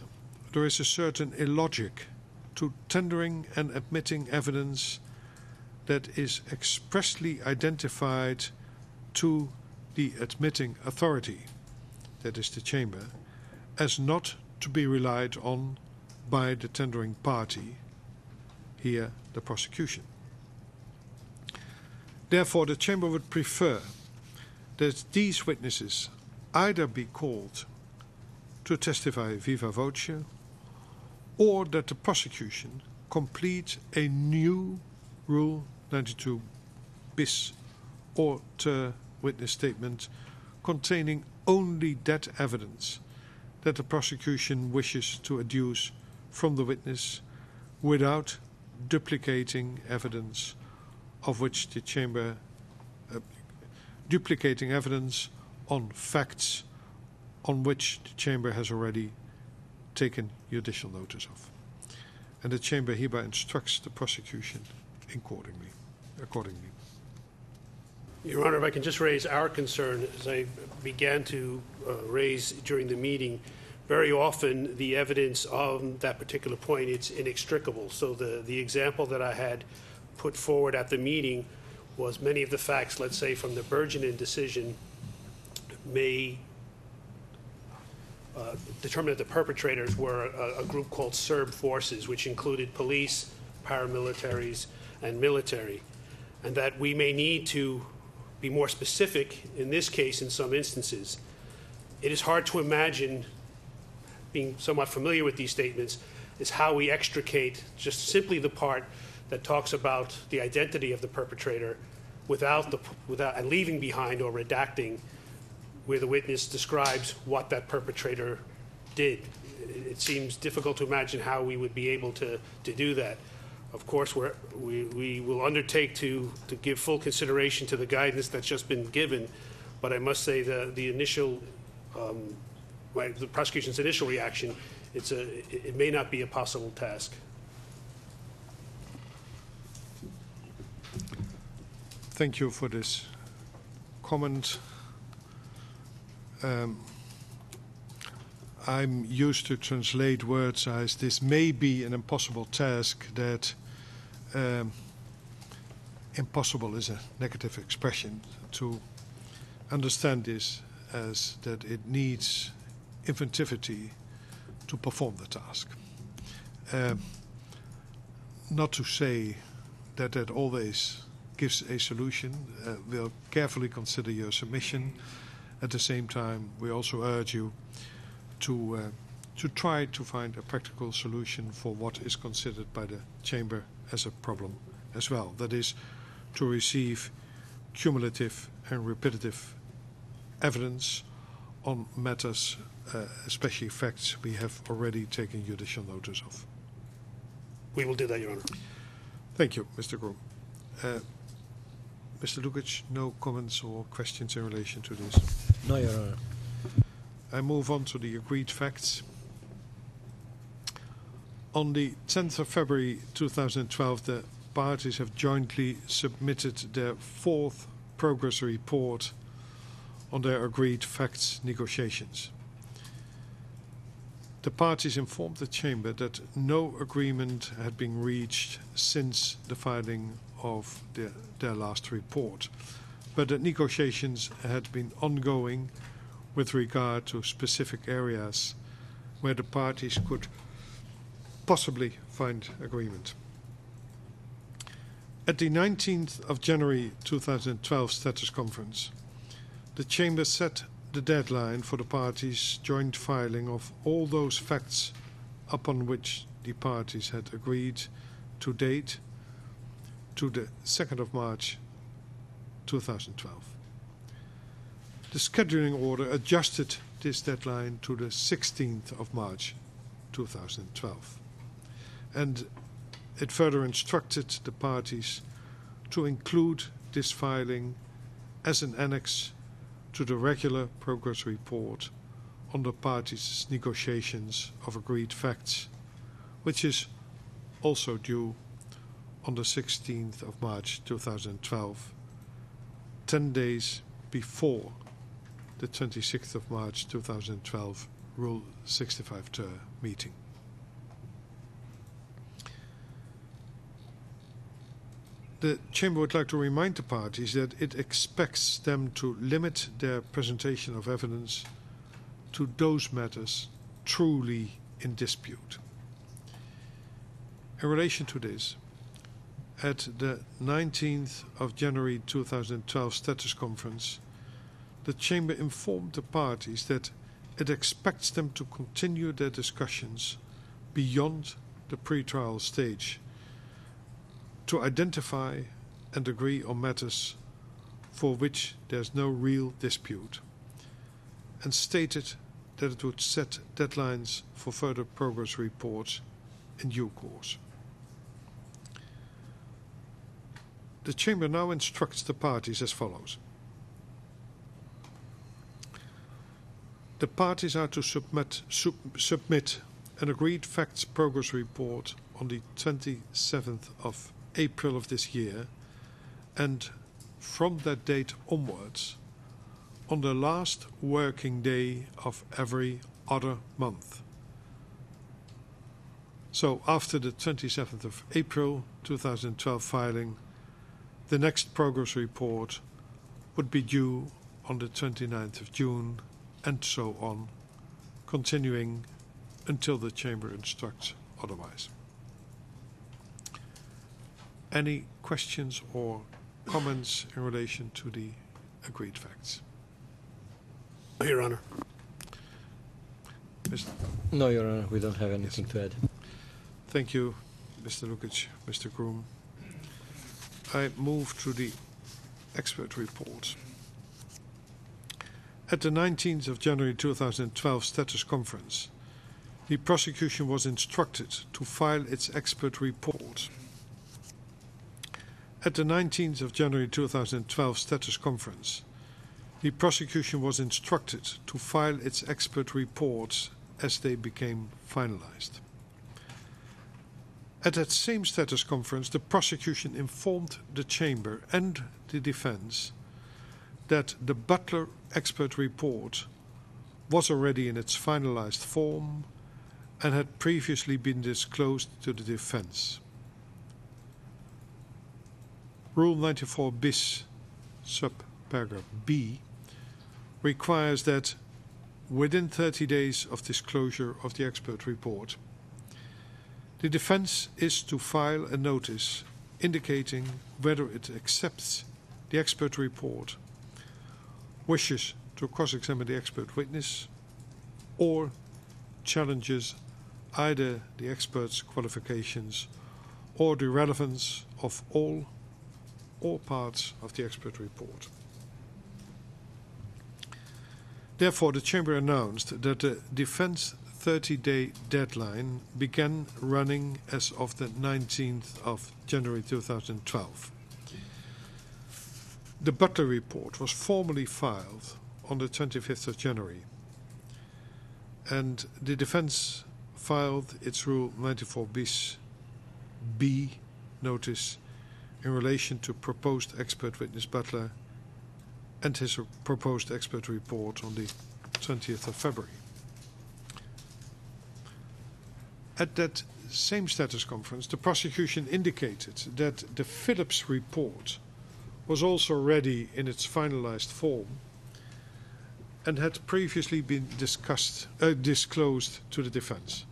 there is a certain illogic to tendering and admitting evidence that is expressly identified to the admitting authority, that is the Chamber, as not to be relied on by the tendering party, here the prosecution. Therefore, the Chamber would prefer that these witnesses either be called to testify viva voce, or that the prosecution complete a new Rule 92 bis or ter witness statement containing only that evidence that the prosecution wishes to adduce from the witness without duplicating evidence of which the Chamber duplicating evidence on facts on which the Chamber has already taken judicial notice of. And the Chamber hereby instructs the prosecution accordingly. Your Honor, if I can just raise our concern, as I began to raise during the meeting, very often the evidence on that particular point, it's inextricable. So the example that I had put forward at the meeting was many of the facts, let's say from the Burgenin decision, may determine that the perpetrators were a group called Serb forces, which included police, paramilitaries, and military, and that we may need to be more specific in this case in some instances. It is hard to imagine, being somewhat familiar with these statements, is how we extricate just simply the part that talks about the identity of the perpetrator without and leaving behind or redacting where the witness describes what that perpetrator did. It seems difficult to imagine how we would be able to do that. Of course, we will undertake to give full consideration to the guidance that's just been given, but I must say the initial, the prosecution's initial reaction, it may not be a possible task. Thank you for this comment. I'm used to translate words as this may be an impossible task, that impossible is a negative expression. To understand this as that it needs inventivity to perform the task. Not to say that that always gives a solution. We'll carefully consider your submission. At the same time, we also urge you to try to find a practical solution for what is considered by the Chamber as a problem as well. That is, to receive cumulative and repetitive evidence on matters, especially facts we have already taken judicial notice of. We will do that, Your Honor. Thank you, Mr. Groom. Mr. Lukic, no comments or questions in relation to this? No, Your Honor. I move on to the agreed facts. On the 10th of February 2012, the parties have jointly submitted their fourth progress report on their agreed facts negotiations. The parties informed the Chamber that no agreement had been reached since the filing of their last report, but that negotiations had been ongoing with regard to specific areas where the parties could possibly find agreement. At the 19th of January 2012 status conference, the Chamber set the deadline for the parties' joint filing of all those facts upon which the parties had agreed to date to the 2nd of March 2012. The scheduling order adjusted this deadline to the 16th of March 2012, and it further instructed the parties to include this filing as an annex to the regular progress report on the parties' negotiations of agreed facts, which is also due on the 16th of March 2012, 10 days before the 26th of March 2012 Rule 65 Ter meeting. The Chamber would like to remind the parties that it expects them to limit their presentation of evidence to those matters truly in dispute. In relation to this, at the 19th of January 2012 status conference, the Chamber informed the parties that it expects them to continue their discussions beyond the pre-trial stage to identify and agree on matters for which there is no real dispute, and stated that it would set deadlines for further progress reports in due course. The Chamber now instructs the parties as follows. The parties are to submit an agreed facts progress report on the 27th of April of this year, and from that date onwards, on the last working day of every other month. So after the 27th of April 2012 filing, the next progress report would be due on the 29th of June, and so on, continuing until the Chamber instructs otherwise. Any questions or comments in relation to the agreed facts? Your Honor. No, Your Honor, we don't have anything to add. Thank you, Mr. Lukic, Mr. Groom. I move to the expert report. At the 19th of January 2012 status conference, the prosecution was instructed to file its expert report At the 19th of January 2012 status conference, the prosecution was instructed to file its expert reports as they became finalized. At that same status conference, the prosecution informed the Chamber and the defense that the Butler expert report was already in its finalized form and had previously been disclosed to the defense. Rule 94 bis, subparagraph B, requires that within 30 days of disclosure of the expert report, the defense is to file a notice indicating whether it accepts the expert report, wishes to cross-examine the expert witness, or challenges either the expert's qualifications or the relevance of all or parts of the expert report. Therefore, the Chamber announced that the defense 30-day deadline began running as of the 19th of January 2012. The Butler report was formally filed on the 25th of January, and the defense filed its Rule 94 bis B notice in relation to proposed expert witness Butler and his proposed expert report on the 20th of February. At that same status conference, the prosecution indicated that the Phillips report was also ready in its finalized form and had previously been disclosed to the defense.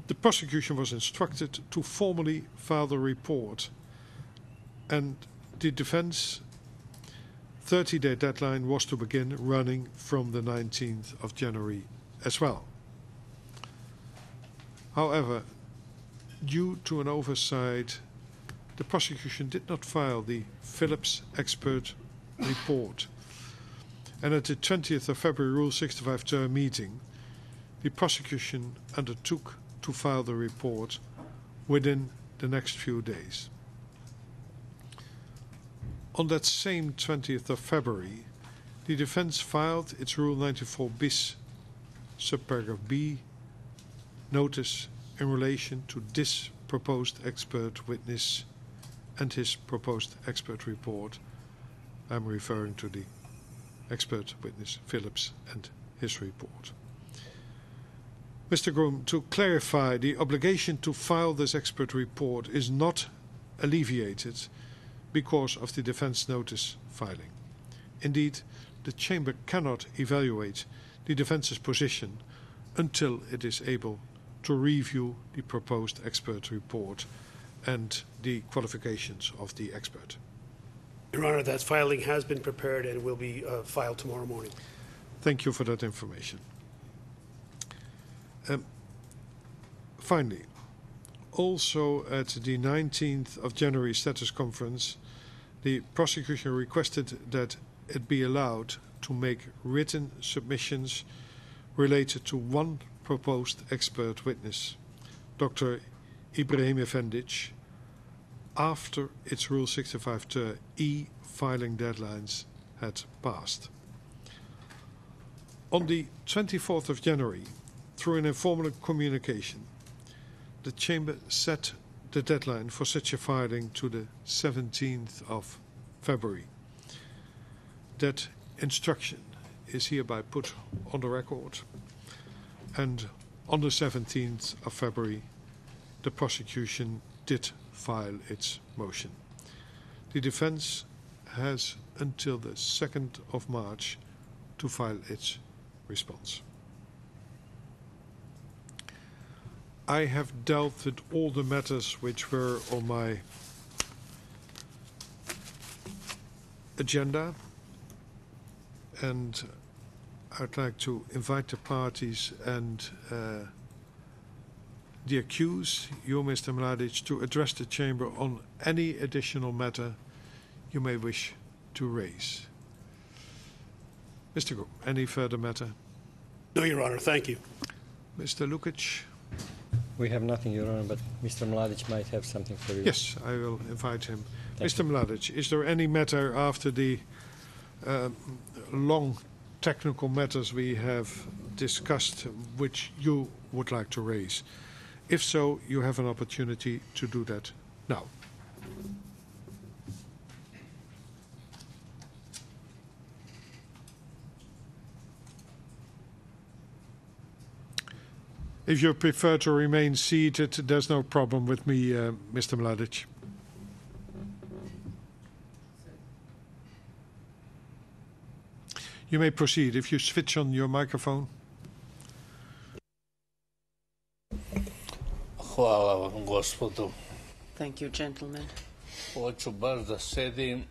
The prosecution was instructed to formally file the report, and the defense 30-day deadline was to begin running from the 19th of January as well. However, due to an oversight, the prosecution did not file the Phillips expert report, and at the 20th of February Rule 65 term meeting, the prosecution undertook to file the report within the next few days. On that same 20th of February, the defense filed its Rule 94 bis, subparagraph B, notice in relation to this proposed expert witness and his proposed expert report. I'm referring to the expert witness Phillips and his report. Mr. Groom, to clarify, the obligation to file this expert report is not alleviated because of the defense notice filing. Indeed, the Chamber cannot evaluate the defense's position until it is able to review the proposed expert report and the qualifications of the expert. Your Honor, that filing has been prepared and will be filed tomorrow morning. Thank you for that information. Finally, also at the 19th of January status conference, the prosecution requested that it be allowed to make written submissions related to one proposed expert witness, Dr. Ibrahim Efendic, after its Rule 65(e) filing deadlines had passed. On the 24th of January, through an informal communication, the Chamber set the deadline for such a filing to the 17th of February. That instruction is hereby put on the record, and on the 17th of February, the prosecution did file its motion. The defense has until the 2nd of March to file its response. I have dealt with all the matters which were on my agenda, and I'd like to invite the parties and the accused, you, Mr. Mladic, to address the Chamber on any additional matter you may wish to raise. Mr. Groom, any further matter? No, Your Honor, thank you. Mr. Lukic? We have nothing, Your Honor, but Mr. Mladic might have something for you. Yes, I will invite him. Thank Mr. Mladic, is there any matter after the long technical matters we have discussed which you would like to raise? If so, you have an opportunity to do that now. If you prefer to remain seated, there's no problem with me, Mr. Mladic. You may proceed if you switch on your microphone. Hvala vam, gospodu. Thank you, gentlemen. Hoću baš da sedim,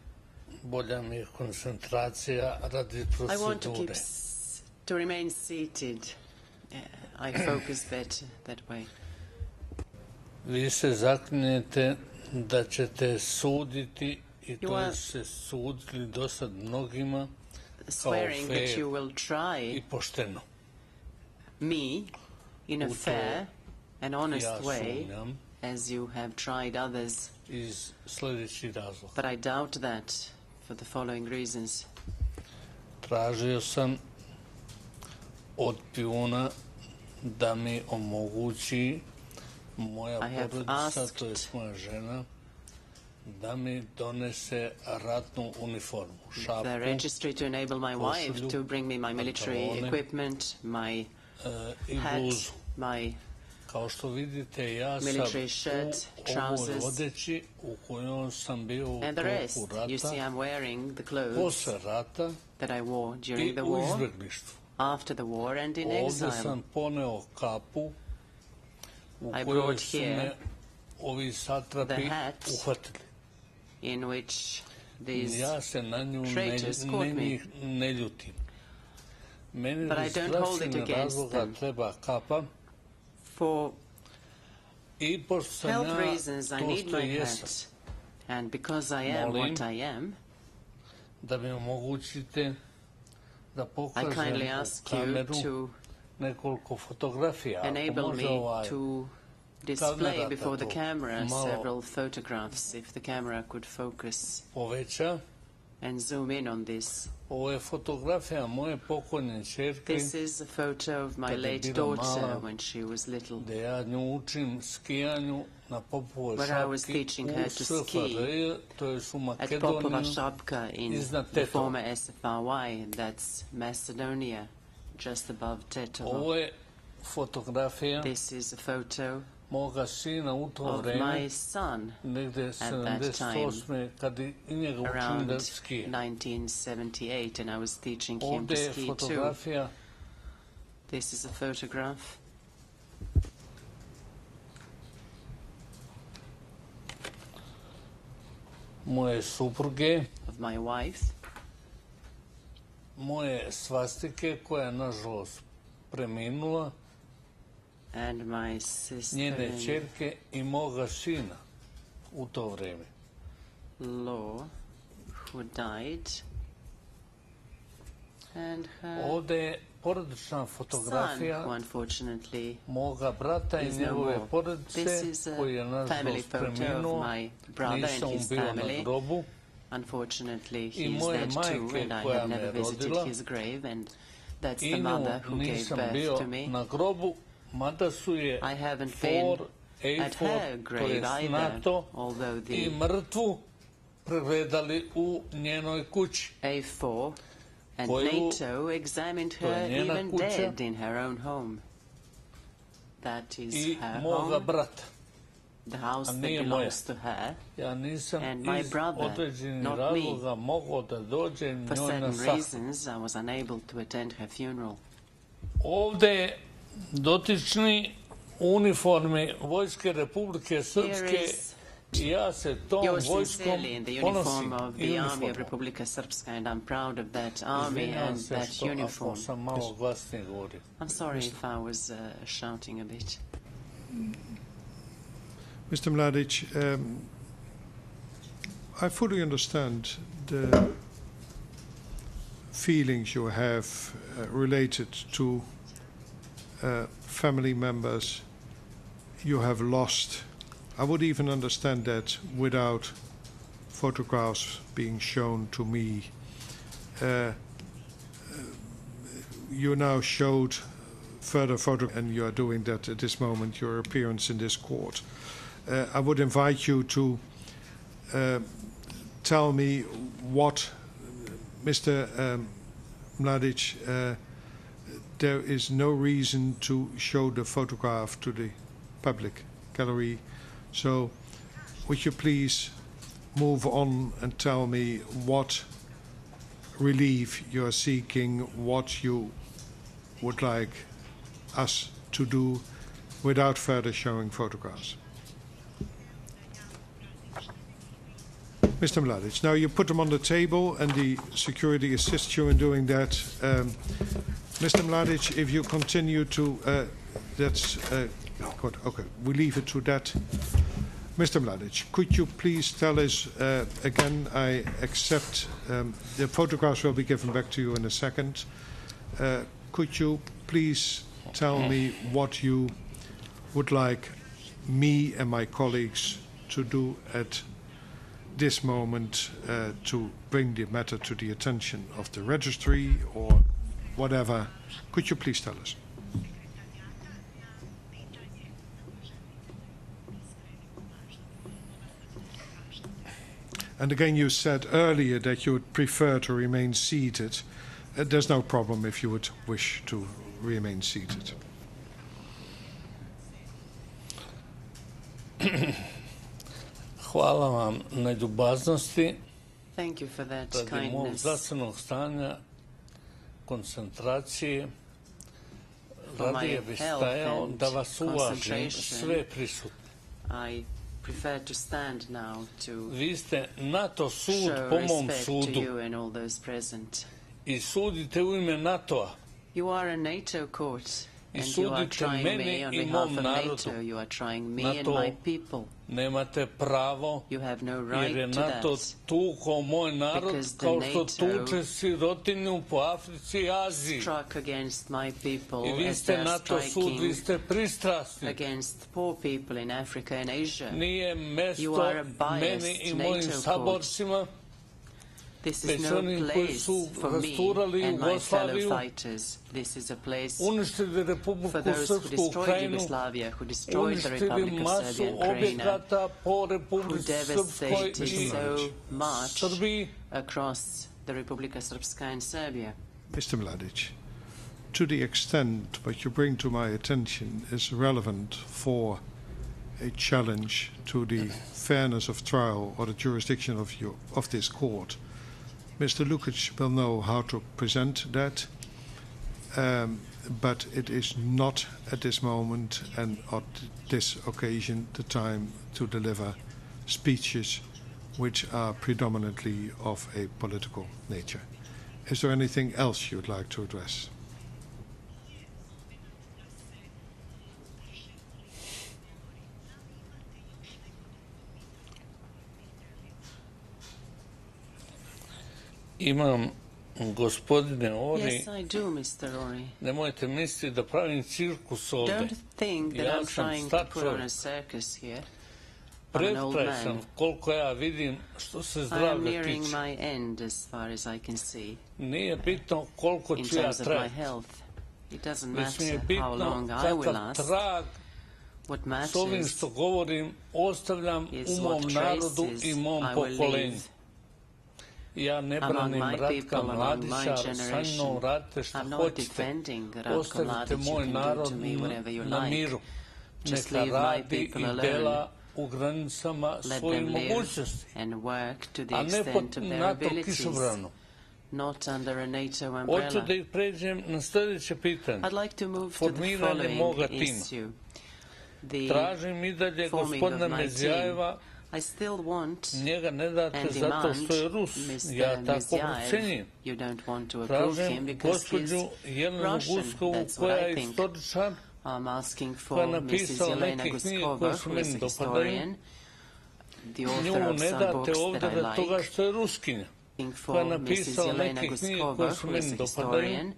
bolja mi je koncentracija radi I want to procedure. to remain seated. I focus better that way. Vi se zaklinjete da ćete suditi i You to are se sudili do sad mnogima Swearing that fair you will i try pošteno. me in a U to fair and honest ja way, sumnjam as you have tried others, iz sljedećih razloga. but I doubt that for the following reasons. Tražio sam od pijuna da mi omogući moja I have porodica, to je asked moja žena, da mi donese ratnu uniformu, the šapu, registry to enable my wife košulju, to bring me my military pantalone, equipment, my i hat, bluzu. my Kao što vidite, ja sam military shirt, u ovoj trousers, odeći u kojoj sam bio u and the rest. toku You see, rata, I'm wearing the clothes posle rata that I wore i during the u war, izbjeglištvu. after the war, and in Ovdje exile. sam poneo kapu u I kojoj brought su here me ovi satrapi the hat uhvatili. in which these Ja se na nju traitors caught me. njih ne ljutim. Meni But I iz don't hold it zdravstvenih against razloga them. treba kapa For i pošto sam health ja reasons, I to need što my jesam, hat. And because I am Molim what I am, da mi omogućite da I pokažem kindly u ask you kameru to nekoliko fotografija. Ako enable može me to display kamerata before the to camera malo several photographs, if the camera could focus poveća. and zoom in on this. Ovo je fotografija moje pokojne čerke, This is a photo of my Kad je late bila daughter mala, when she was little, gde ja nju učim skijanju na Popovoj where I was šapki teaching her u to SFRJ, ski to je u at Popova Makedoniji. Šapka in iznad the Tetova. former SFRY, that's Macedonia, just above Tetovo. Ovo je fotografija This is a photo moga sina u to of vreme, my son negde that 78. kad i njega učim around da skije. 1978, and I was teaching him to Ovdje je ski too. fotografija This is a photograph moje supruge, of my wife, moje svastike koja je nažalost preminula, and my sister njene čerke i moga sina u to vreme. law who died, and her Ovdje je porodična son fotografija who unfortunately moga brata i is no njegove more. porodice This is a koji je family nažalost photo of preminuo. my brother Nisam and his bio na family. grobu. Unfortunately, I he is moje dead too, majke and I koja have me never visited rodila. his grave, and that's I the nju mother who gave nisam birth bio to me. na grobu, mada su je I haven't been for at her A4, to grave je either, NATO, although i the mrtvu pregledali u njenoj kući. A4 and koju- NATO examined to je her njena even kuća dead in her own home. That is I her moga home, brata. the house a that nije belongs to her. Ja nisam And my iz brother, određenih not me. razloga mogao da dođem For njoj na certain sahranu. reasons, I was unable to attend her funeral. Ovdje je dotični u uniformi Vojske Republike Here Srpske is i ja se tom yours vojskom sincerely in the uniform ponosim. of I the Army of uniformom. Republika Srpska, and I'm proud of that army Izvinjavam and se that što ako uniform. sam malo glasnije govorio. I'm sorry if I was shouting a bit. Mr. Mladic, I fully understand the feelings you have related to family members you have lost. I would even understand that without photographs being shown to me. You now showed further photographs, and you are doing that at this moment, your appearance in this court. I would invite you to tell me what, Mr. Mladic, there is no reason to show the photograph to the public gallery. So would you please move on and tell me what relief you are seeking, what you would like us to do without further showing photographs. Mr. Mladic, now you put them on the table and the security assists you in doing that. Mr. Mladic, if you continue to, that's good. Okay, we leave it to that. Mr. Mladic, could you please tell us, again, I accept, the photographs will be given back to you in a second. Could you please tell me what you would like me and my colleagues to do at this moment to bring the matter to the attention of the registry or whatever? Could you please tell us? And again, you said earlier that you would prefer to remain seated. There's no problem if you would wish to remain seated. Hvala vam na ljubaznosti. Thank you for that Radi mog kindness. zdravstvenog stanja, koncentracije, radije bi stajao da vas uvažim sve prisutne. I prefer to stand now to Vi ste NATO sud show po mom respect to sudu you and all those present. i sudite u ime NATO-a. You are a NATO court, I and you are sudite trying meni me on i behalf mom of narodu. NATO. You are trying me Na and to my people. Nemate pravo, You have no jer je right to NATO that. tukao moj narod Because the kao što NATO tuče sirotinju po Africi i Aziji. Struck against my people I vi as ste they are NATO sud, vi striking ste pristrasni. against poor people in Africa and Asia. Nije You mesto are a biased meni i NATO mojim court. saborcima, This is već no onih koji place su for me rasturali and my fellow Jugoslaviju, fighters. This is a place uništili Republiku for those who Srpsku destroyed Krajinu, Yugoslavia, who destroyed the uništili Republic of masu Serbia and Krajina, objekata po who Republici Srpskoj devastated i so much Srbiji. across the Republika Srpska and Serbia. Mr. Mladic, to the extent what you bring to my attention is relevant for a challenge to the fairness of trial or the jurisdiction of this court, Mr. Lukic will know how to present that, but it is not at this moment and at this occasion the time to deliver speeches which are predominantly of a political nature. Is there anything else you'd like to address? Imam, gospodine Ori, Yes, I do, Mr. Ori. nemojte misliti da pravim cirkus ovde. Don't think that Ja I'm sam trying star to put on a čovjek. circus here. I'm an old Pred sam, man. koliko ja vidim, što se I am zdravlja nearing tiče. my end as far as I can see. Nije bitno koliko In ću ja terms of my trajati, health, it doesn't već mi je matter how bitno long I will kakav last. trag What s ovim matters što govorim ostavljam is u mom what narodu traces i mom I will pokolenju. leave Ja ne among branim my Ratka people, among my Mladića, sa mnom generation. radite šta I'm not hoćete. defending Ratko Ostavite Mladic. You moj can do narod to me whatever you na like. miru. Just Neka leave my radi people i alone. dela u granicama Let svojih them live mogućnosti, and work to the a ne extent pod of their NATO abilities, kišobranom. not under a NATO Hoću umbrella. da ih pređem na sljedeće pitanje. I'd like to move to the Formiranje moga following tima. issue. The Tražim i dalje forming gospodina of my Mezijajeva, I still want njega ne date and zato demand što je Rus. Ja Mr. tako Mezjajev. procenjujem. You don't want to approve him Tražim because he's gospođu Jelenu Russian. Guskovu That's koja what I je think. istoričar, I'm asking koja for je Mrs. napisala Jelena neke knjige Guskova, koje su who is meni a dopadaju. historian, the Nju author of ne some date books ovdje that I radi toga like. što je Ruskinja. Asking koja for je Mrs. napisala Jelena neke knjige Guskova, koje su who is meni a dopadaju. historian,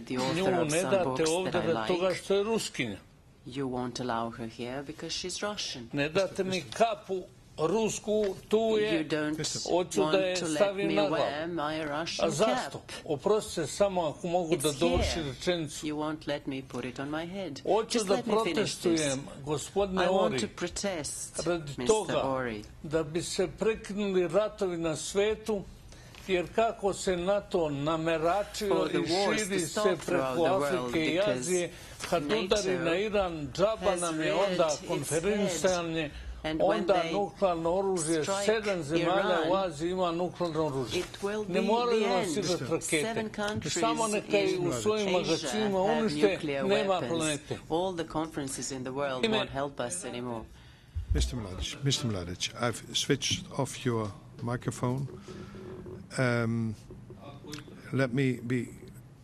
the Nju author of ne some date books that ovdje I radi toga like. što je Ruskinja. You won't allow her here because she's Russian. Ne date mi kapu rusku, tu je, You don't hoću da je want to let stavim me na wear glavu. my A Russian zašto? cap. Oprostite, samo ako mogu da It's dovršim here. rečenicu. You won't let me put it on my head. Hoću Just da let me finish this. protestujem, gospodine I want Ori, to protest, radi Mr. toga Ori. da bi se prekinuli ratovi na svetu, jer kako se NATO nameračio For the i wars to širi se stop throughout preko the world, Afrike i because Azije, kad udari NATO na Iran, džaba has nam je reared onda its konferencanje, And when onda they nuklearno oružje, strike 7 zemalja u Iran, Aziji ima nuklearno oružje. it will Ne be moraju the nam end. sirati rakete. 7 countries Samo neka i u svojim in magacinima Asia have unište, nuclear nema weapons. planete. All the conferences in the world Ime- won't help us anymore. Mr. Mladic, I've switched off your microphone. Let me be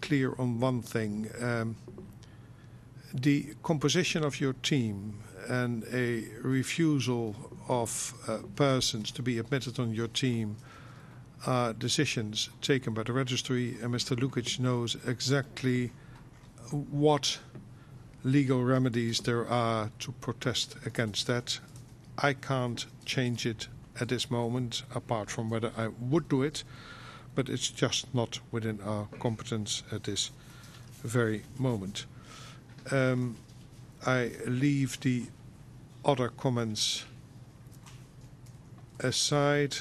clear on one thing. The composition of your team and a refusal of persons to be admitted on your team are decisions taken by the registry, and Mr. Lukic knows exactly what legal remedies there are to protest against that. I can't change it at this moment, apart from whether I would do it, but it's just not within our competence at this very moment. I leave the other comments aside.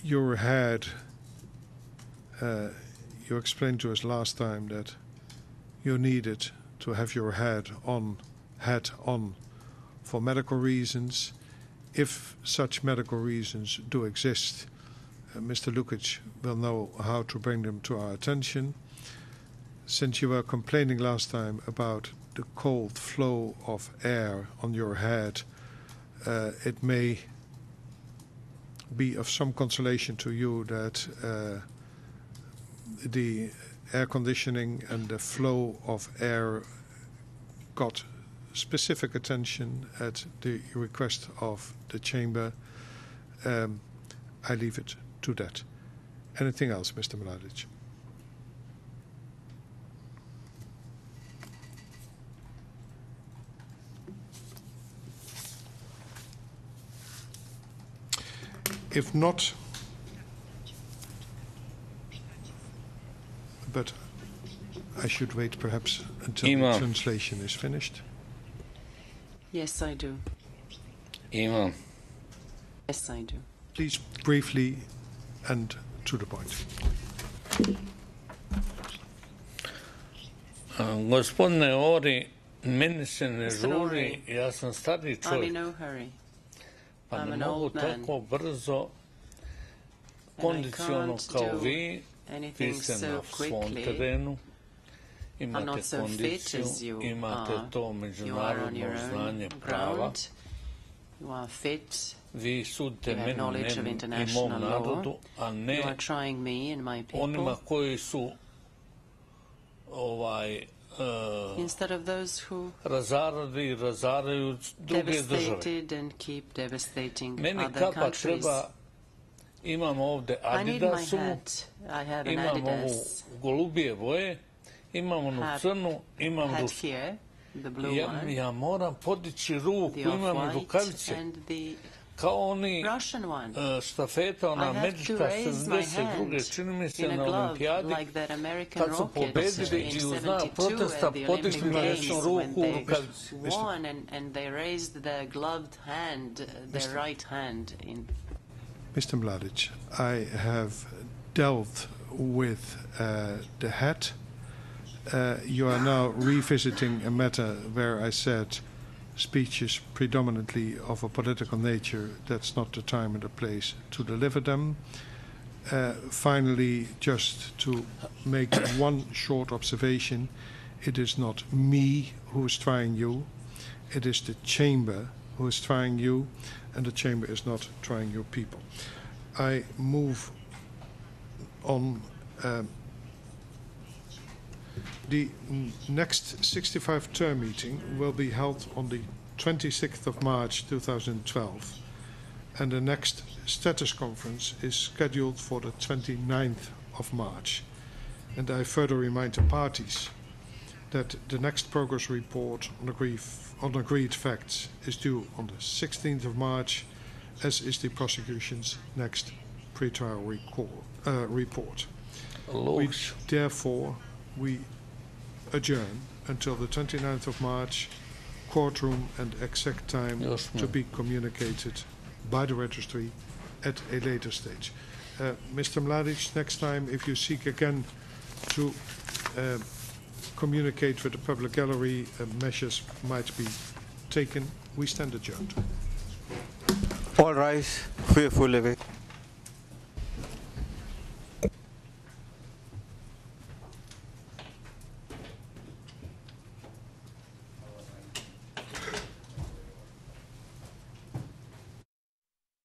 Your head, you explained to us last time that you needed to have your hat on for medical reasons. If such medical reasons do exist, Mr. Lukic will know how to bring them to our attention. Since you were complaining last time about the cold flow of air on your head, it may be of some consolation to you that the air conditioning and the flow of air got specific attention at the request of the chamber. I leave it to that. Anything else, Mr. Mladic? If not, but I should wait perhaps until the translation is finished. Yes, I do. Imam. Yes, I do. Please, briefly and to the point. Gospodine Ori, meni se ne Mr. žuri, Ori, ja sam stari I'm čovjek, in no hurry. pa I'm ne an mogu old man. tako brzo, And I kondiciono can't kao do vi, vi anything ste so na svom quickly. terenu, I'm not imate so fit kondiciju, as you imate are. to You are on međunarodno your znanje own prava, ground. You are fit. vi sudite You have meni knowledge of i international mom law. narodu, a You ne are trying me and my onima people koji su instead of those who razarali i razaraju druge države. devastated and keep devastating Meni other kapa countries. treba, imam ovde I need my Adidasovu, hat. I have an imam ovu Adidas golubije boje, imam onu hat, crnu, imam hat rusku. here, the blue one, Ja moram podići ruku, the imam i off-white, rukavice, and the kao oni Russian one. štafeta, ona I have to američka raise my 72. hand čini mi se in a na glove olimpijadi, like that American kad su rocket pobedili in i u znak 72 protesta at the Olympic podigli Games desnu when ruku u they rukavici. won and they raised their gloved hand, their right hand in. Mr. Mladic, I have dealt with the hat. You are now revisiting a matter where I said speeches predominantly of a political nature, that's not the time and the place to deliver them. Finally, just to make one short observation, it is not me who is trying you, it is the chamber who is trying you, and the chamber is not trying your people. I move on. The next 65 term meeting will be held on the 26th of March 2012, and the next status conference is scheduled for the 29th of March. And I further remind the parties that the next progress report on agreed facts is due on the 16th of March, as is the prosecution's next pretrial report. Therefore, we adjourn until the 29th of March, courtroom and exact time to be communicated by the registry at a later stage. Mr. Mladic, next time, if you seek again to communicate with the public gallery, measures might be taken. We stand adjourned. All rise. Fearful living.